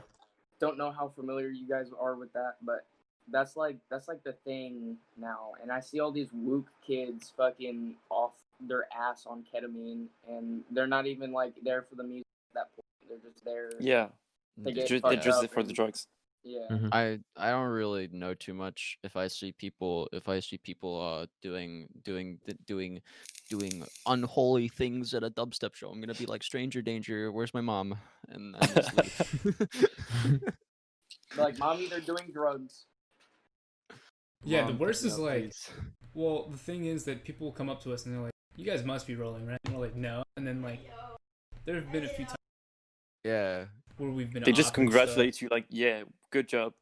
F: Don't know how familiar you guys are with that, but that's like the thing now. And I see all these wook kids fucking off their ass on ketamine, and they're not even like there for the music at that point. They're just there.
E: Yeah,
F: They get
E: they're
F: fucked
E: just
F: up
E: there for the
F: and-
E: drugs.
F: Yeah.
A: I don't really know too much. If I see people doing unholy things at a dubstep show, I'm gonna be like, stranger danger, where's my mom? And just leave.
F: Like, mommy, they're doing drugs.
B: Yeah, the
A: Mom,
B: worst
A: pick me
B: is
A: up,
B: like,
A: please.
B: well, the thing is that people will come up to us and they're like, "You guys must be rolling, right?" And we're like, "No." And then like, there have been a few times
A: Yeah.
B: where we've been.
E: They just
B: offered
E: congratulate
B: stuff.
E: you, like, yeah, good job.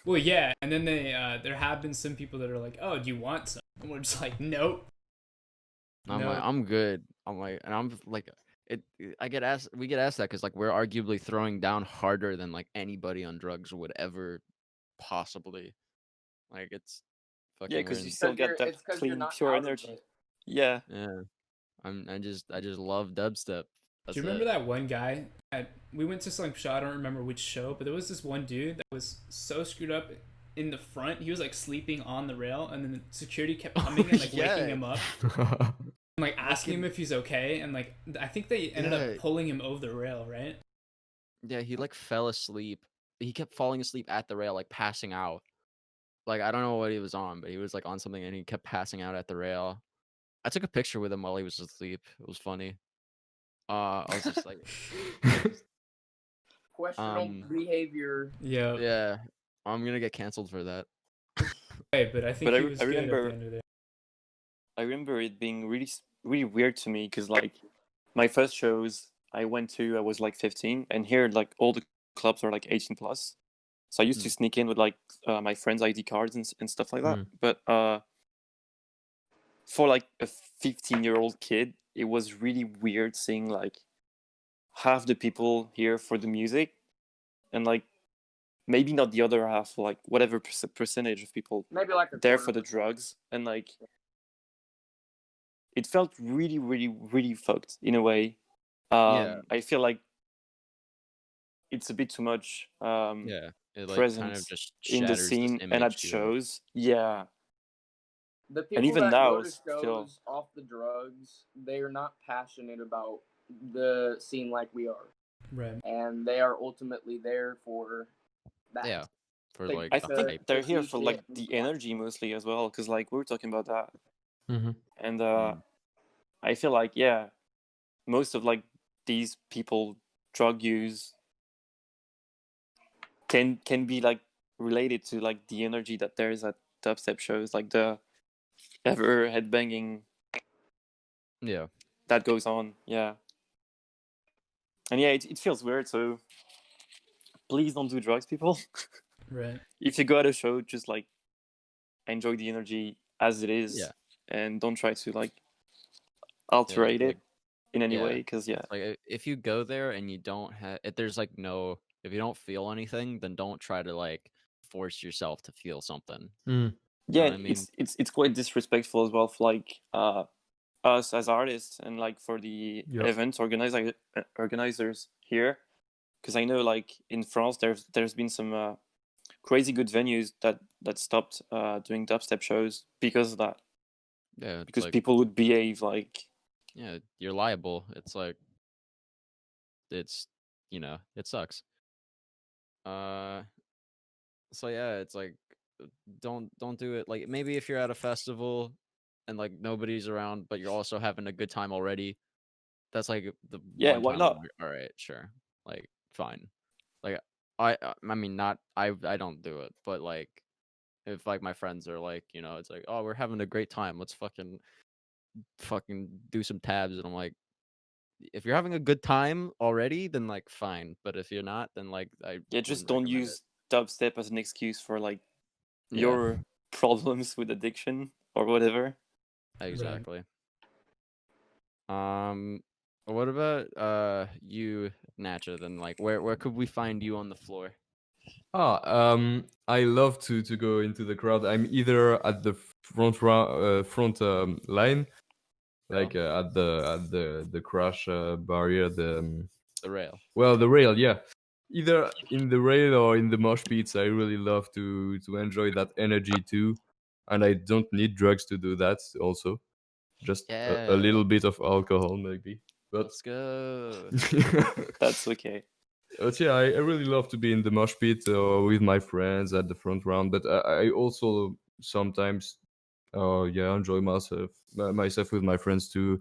B: Well, yeah, and then they there have been some people that are like, "Oh, do you want some?" And we're just like, "Nope."
A: I'm like, I'm good. I'm like, and I'm like, we get asked that because like we're arguably throwing down harder than like anybody on drugs would ever possibly. Like it's fucking.
E: Yeah, because
A: we're
E: you
A: in-
E: still get that
F: It's 'cause you're
E: clean,
F: not
E: pure
F: out of
E: energy.
F: it.
E: Yeah.
A: Yeah, I just love dubstep. That's
B: Do you remember
A: it.
B: that one guy? We went to some show. I don't remember which show, but there was this one dude that was so screwed up in the front. He was like sleeping on the rail, and then the security kept coming and like
A: Yeah.
B: waking him up, and like asking him if he's okay. And like I think they ended
A: Yeah.
B: up pulling him over the rail, right?
A: Yeah, he like fell asleep. He kept falling asleep at the rail, like passing out. Like I don't know what he was on, but he was like on something and he kept passing out at the rail. I took a picture with him while he was asleep. It was funny. I was just like,
F: Questionable behavior.
B: Yeah.
A: yeah, I'm gonna get canceled for that.
B: Hey, but I think
E: But
B: he
E: I
B: was good
E: remember-
B: at the end of it.
E: I remember it being really weird to me because like my first shows I went to, I was like 15, and here like all the clubs are like 18 plus. So I used to sneak in with like my friends' ID cards and stuff like that. But for like a 15-year-old kid, it was really weird seeing like half the people here for the music, and like maybe not the other half, like whatever percentage of people
F: Maybe like a
E: there
F: quarter.
E: for the drugs, and like it felt really fucked in a way.
A: Yeah.
E: I feel like it's a bit too much
A: Yeah, it like kind of
E: presence
A: just
E: in the
A: shatters this
E: scene and
A: image
E: at
A: you have.
E: shows. Yeah,
F: The people
E: even
F: that
E: now
F: go to
E: still-
F: shows off the drugs, they are not passionate about the scene like we are.
B: Right.
F: and they are ultimately there for that.
A: Yeah, for
F: Like,
A: like
E: I
A: the
E: think
A: hype.
E: they're
F: to
E: here
F: see
E: for like
F: shit and
E: the
F: watch
E: energy
F: it.
E: mostly as well, because like we were talking about that,
D: Mm-hmm.
E: and
A: Mm.
E: I feel like most of like these people drug use can be like related to like the energy that there is at dubstep shows, like the ever headbanging
A: Yeah,
E: that goes on. Yeah, and yeah, it feels weird. So please don't do drugs, people.
B: Right.
E: If you go at a show, just like enjoy the energy as it
A: yeah,
E: is, and don't try to like
A: yeah.
E: alterate
A: Like
E: it in any
A: yeah,
E: way. Because yeah,
A: like if you go there and you don't have, if there's like no, if you don't feel anything, then don't try to like force yourself to feel something.
D: Mm.
A: You know
E: yeah,
A: what I mean?
E: it's quite disrespectful as well for like us as artists and like for the
D: Yep.
E: event organizers here. Because I know like in France there's been some crazy good venues that stopped doing dubstep shows because of that,
A: Yeah, it's
E: because
A: like
E: people would behave like
A: yeah, you're liable. It's like it's it sucks. Uh, so yeah, it's like don't do it. Like maybe if you're at a festival and like nobody's around, but you're also having a good time already. That's like the
E: yeah,
A: one
E: why
A: time I'm
E: not?
A: like, all right, sure, like fine. Like I mean, not I don't do it, but like if like my friends are like, it's like, oh, we're having a great time. Let's fucking do some tabs, and I'm like, if you're having a good time already, then like fine. But if you're not, then like I
E: Yeah, just
A: wouldn't
E: don't
A: recommend it.
E: use dubstep as an excuse for like
A: Yeah,
E: your problems with addiction or whatever.
B: Right.
A: exactly. Um, what about you, Nacha? Then like, where could we find you on the floor?
D: I love to go into the crowd. I'm either at the front line,
A: Oh,
D: like at the crash barrier,
A: the rail.
D: the rail, yeah. Either in the rail or in the mosh pits. I really love to enjoy that energy too, and I don't need drugs to do that. Also, just a
A: Yeah,
D: little bit of alcohol maybe, but
A: let's go.
E: That's okay.
D: But yeah, I really love to be in the mosh pit with my friends at the front round. But I also sometimes, enjoy myself with my friends too,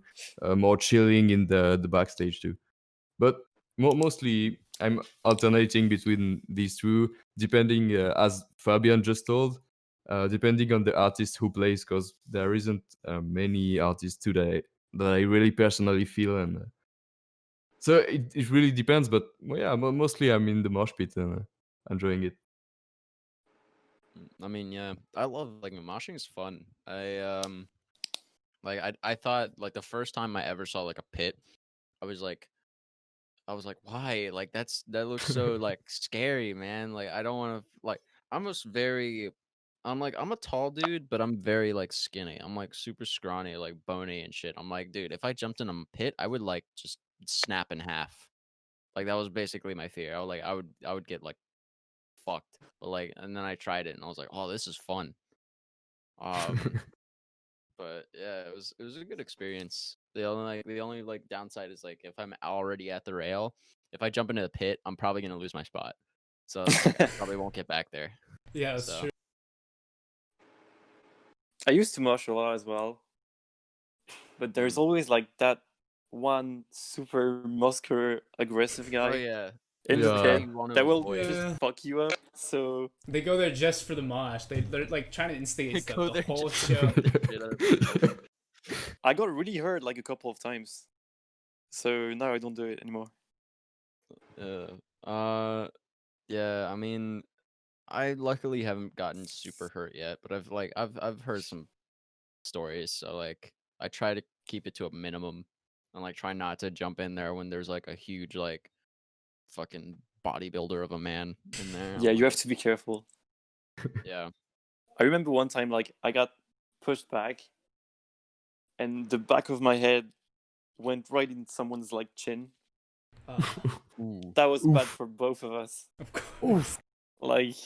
D: more chilling in the backstage too. But mostly, I'm alternating between these two, depending, as Fabian just told, depending on the artist who plays, because there isn't many artists today that I really personally feel and. So it really depends, but well, yeah, mostly I'm in the mosh pit and enjoying it.
A: I mean, yeah, I love like moshing is fun. I thought like the first time I ever saw like a pit, I was like, why? Like that looks so like scary, man. Like I don't want to like. I'm just very. I'm like I'm a tall dude, but I'm very like skinny. I'm like super scrawny, like bony and shit. I'm like, dude, if I jumped in a pit, I would like just snap in half. Like that was basically my fear. I would get like fucked. But like, and then I tried it and I was like, oh, this is fun. Um, but yeah, it was a good experience. The only downside is like if I'm already at the rail, if I jump into the pit, I'm probably gonna lose my spot. So it's like I probably won't get back there.
B: Yeah, that's
A: So
B: true.
E: I used to mosh a lot as well, but there's always like that one super muscular aggressive
A: oh
E: guy
A: yeah,
E: in the
A: that's the guy
D: Yeah.
E: pit
A: you want to
E: that will
A: avoid.
E: just
B: Yeah.
E: fuck you up. So
B: They go there just for the mosh. They're like trying to instigate stuff
A: Go
B: the
A: there
B: whole
A: just
B: show.
A: to beat the shit out of people.
E: I got really hurt like a couple of times. So now I don't do it anymore.
A: Uh, yeah. I mean, I luckily haven't gotten super hurt yet, but I've heard some stories, so like I try to keep it to a minimum and like try not to jump in there when there's like a huge like fucking bodybuilder of a man in there.
E: Yeah,
A: I'm
E: you have
A: like,
E: to be careful.
A: yeah.
E: I remember one time like I got pushed back and the back of my head went right in someone's like chin.
A: Ooh.
E: That was bad
D: Oof.
E: for both of us.
B: Of course.
E: Like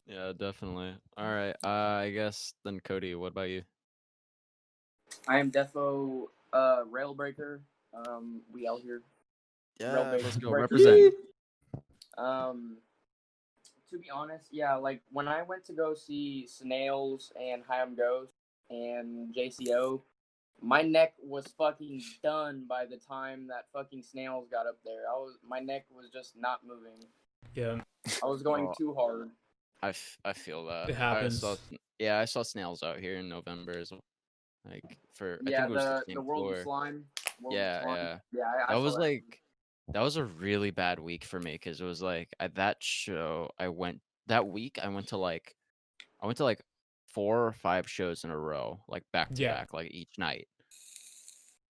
A: Yeah, definitely. All right. I guess then Cody, what about you?
F: I am defo rail breaker. We out here.
A: Yeah,
F: big
A: let's go
F: record.
A: represent.
F: To be honest, yeah, like when I went to go see Snails and Hyam Ghost and JCO, my neck was fucking done by the time that fucking Snails got up there. My neck was just not moving.
B: Yeah,
F: I was going
A: Oh,
F: too hard.
A: I feel that.
B: it happens.
A: I saw Snails out here in November as well. Like I
F: Yeah,
A: think it was the
F: the
A: same
F: World of
A: tour.
F: Slime. World of
A: Yeah,
F: Slime.
A: yeah.
F: Yeah, I
A: That
F: saw
A: was
F: that.
A: like that was a really bad week for me because it was like at that show I went that week I went to like 4 or 5 shows in a row, like back to
B: Yeah.
A: back, like each night.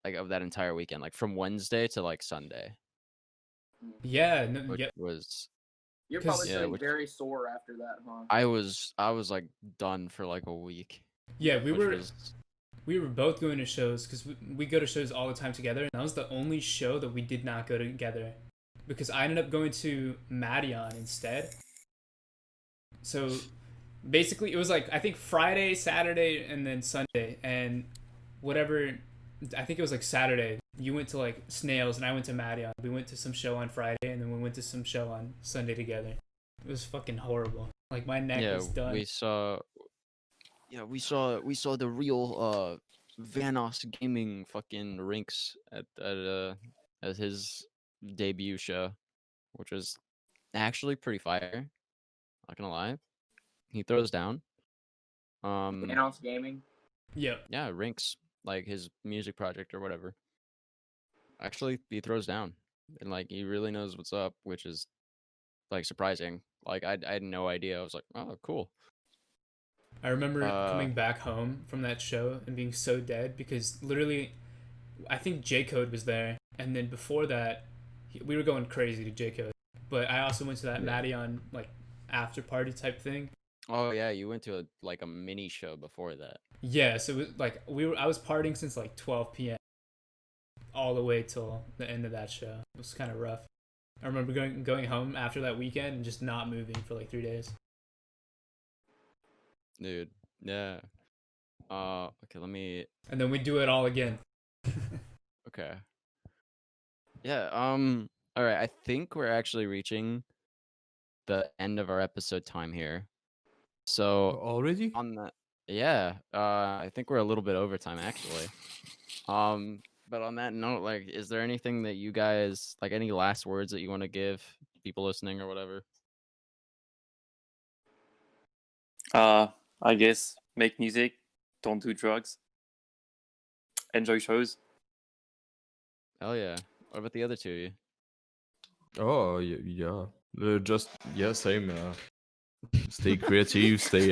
A: Like of that entire weekend, like from Wednesday to like Sunday,
B: Yeah, no,
A: which
B: yeah,
A: was
F: You're
B: 'cause-
F: probably
A: yeah,
F: feeling
A: which
F: very sore after that, huh?
A: I was like done for like a week.
B: yeah.
A: Which was
B: We were both going to shows because we go to shows all the time together, and that was the only show that we did not go together because I ended up going to Madion instead. So basically, it was like I think Friday, Saturday, and then Sunday, and whatever. I think it was like Saturday. You went to like Snails, and I went to Madion. We went to some show on Friday, and then we went to some show on Sunday together. It was fucking horrible. Like my neck was done.
A: we saw the real Vanos Gaming fucking rinks at his debut show, which was actually pretty fire. Not gonna lie, he throws down.
F: Thanos Gaming.
B: Yeah.
A: Yeah, rinks like his music project or whatever. Actually, he throws down, and like he really knows what's up, which is like surprising. Like I had no idea. I was like, oh, cool.
B: I remember coming back home from that show and being so dead because literally, I think J Code was there, and then before that, we were going crazy to J Code. But I also went to that Madion like after party type thing.
A: Oh yeah, you went to a mini show before that.
B: Yeah, so it was, like I was partying since like 12 p.m. all the way till the end of that show. It was kind of rough. I remember going home after that weekend and just not moving for like 3 days.
A: Dude, yeah. Okay, let me.
B: And then we do it all again.
A: Okay. Yeah. All right. I think we're actually reaching the end of our episode time here. So
D: Already?
A: on that, yeah. I think we're a little bit over time actually. But on that note, like, is there anything that you guys like? Any last words that you want to give people listening or whatever?
E: I guess make music, don't do drugs, enjoy shows.
A: Hell yeah. What about the other two of you?
D: Oh yeah. Same. Stay creative. Stay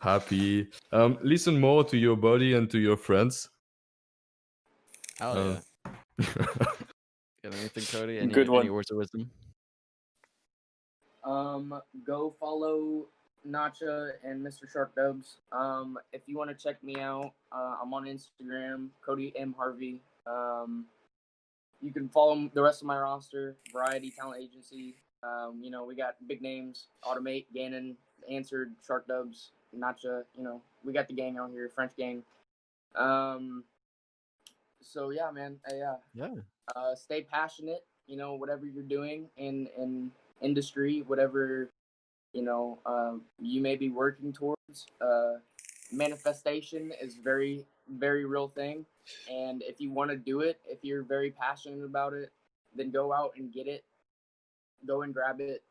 D: happy. Listen more to your body and to your friends.
A: Hell yeah. Got anything, Cody?
E: Good one.
A: Any words of wisdom?
F: Go follow Nacha and SHRQ. If you want to check me out, I'm on Instagram, Cody M Harvey. You can follow the rest of my roster, Variety Talent Agency. We got big names, Automate, Gannon, Answered, SHRQ, Nacha. We got the gang out here, French gang. So yeah, man.
A: Yeah.
F: Stay passionate. Whatever you're doing in industry, whatever you may be working towards. Manifestation is very, very real thing, and if you want to do it, if you're very passionate about it, then go out and get it. Go and grab it.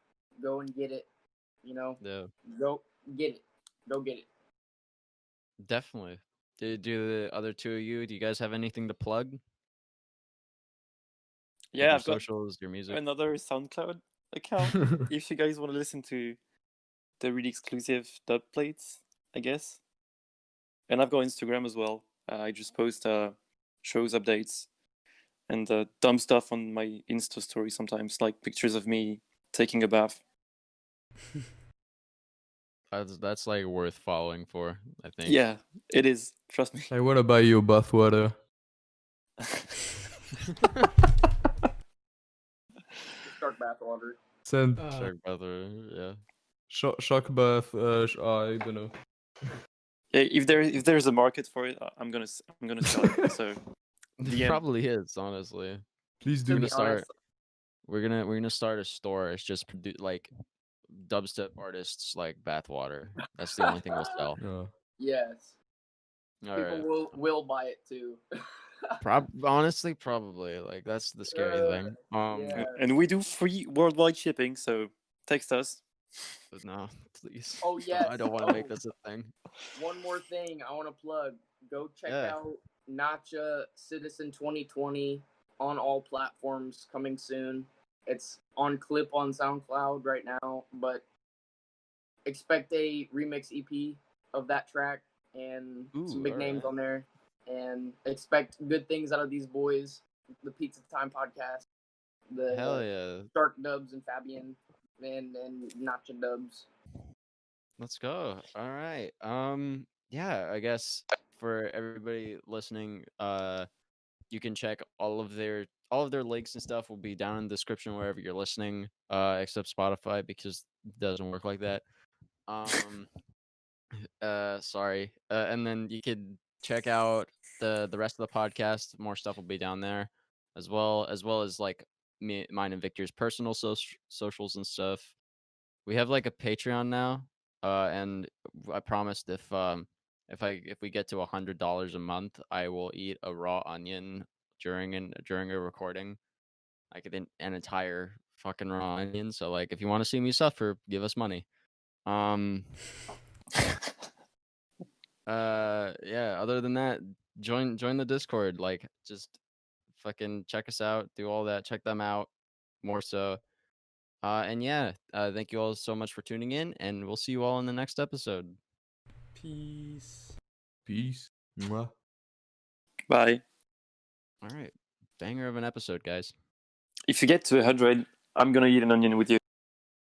F: Go and get it.
A: Yeah.
F: Go get it. Go get it.
A: Definitely. Do the other two of you? Do you guys have anything to plug?
E: Yeah,
A: your
E: I've got
A: socials, your music.
E: another SoundCloud account. If you guys want to listen to the really exclusive dub plates, I guess. And I've got Instagram as well. I just post shows updates and dumb stuff on my Insta story sometimes, like pictures of me taking a bath.
A: That's like worth following for, I think.
E: Yeah, it is. Trust me.
D: I wanna buy you bathwater.
F: Shark bath water.
D: Send
A: Shark brother, yeah.
D: shock bath. I don't know.
E: Yeah, if there's a market for it, I'm gonna sell it. So
A: There
E: DM.
A: probably is, honestly.
D: Please
F: To
D: do.
F: be
A: gonna start.
F: honest,
A: We're gonna start a store. It's just like dubstep artists like bathwater. That's the only thing we'll sell.
D: Yeah.
F: yes,
A: All
F: people
A: right.
F: will buy it too.
A: Honestly, probably. Like that's the scary thing.
F: Yeah.
E: And we do free worldwide shipping, so text us.
A: But no, please.
F: Oh yes.
A: I don't want to make this a thing.
F: One more thing I want to plug. Go check
A: Yeah.
F: out Nacha Citizen 2020 on all platforms coming soon. It's on clip on SoundCloud right now, but expect a remix EP of that track and some big names
A: alright.
F: on there. And expect good things out of these boys. The Pizza Time podcast, the
A: Hell yeah.
F: Shark Dubs and Fabian, and Nacha Dubs.
A: Let's go. All right. Yeah, I guess for everybody listening, you can check all of their links and stuff will be down in the description wherever you're listening, except Spotify because it doesn't work like that. Sorry. And then you could check out the rest of the podcast. More stuff will be down there, as well as like mine and Victor's personal socials and stuff. We have like a Patreon now, and I promised if we get to $100 a month, I will eat a raw onion during a recording, like an entire fucking raw onion. So like, if you want to see me suffer, give us money. Yeah. Other than that, join the Discord. Like, just fucking check us out. Do all that. Check them out. More so. And yeah, thank you all so much for tuning in, and we'll see you all in the next episode.
B: Peace.
D: Peace. Mwah.
E: Bye.
A: All right. Banger of an episode, guys.
E: If you get to 100, I'm gonna eat an onion with you.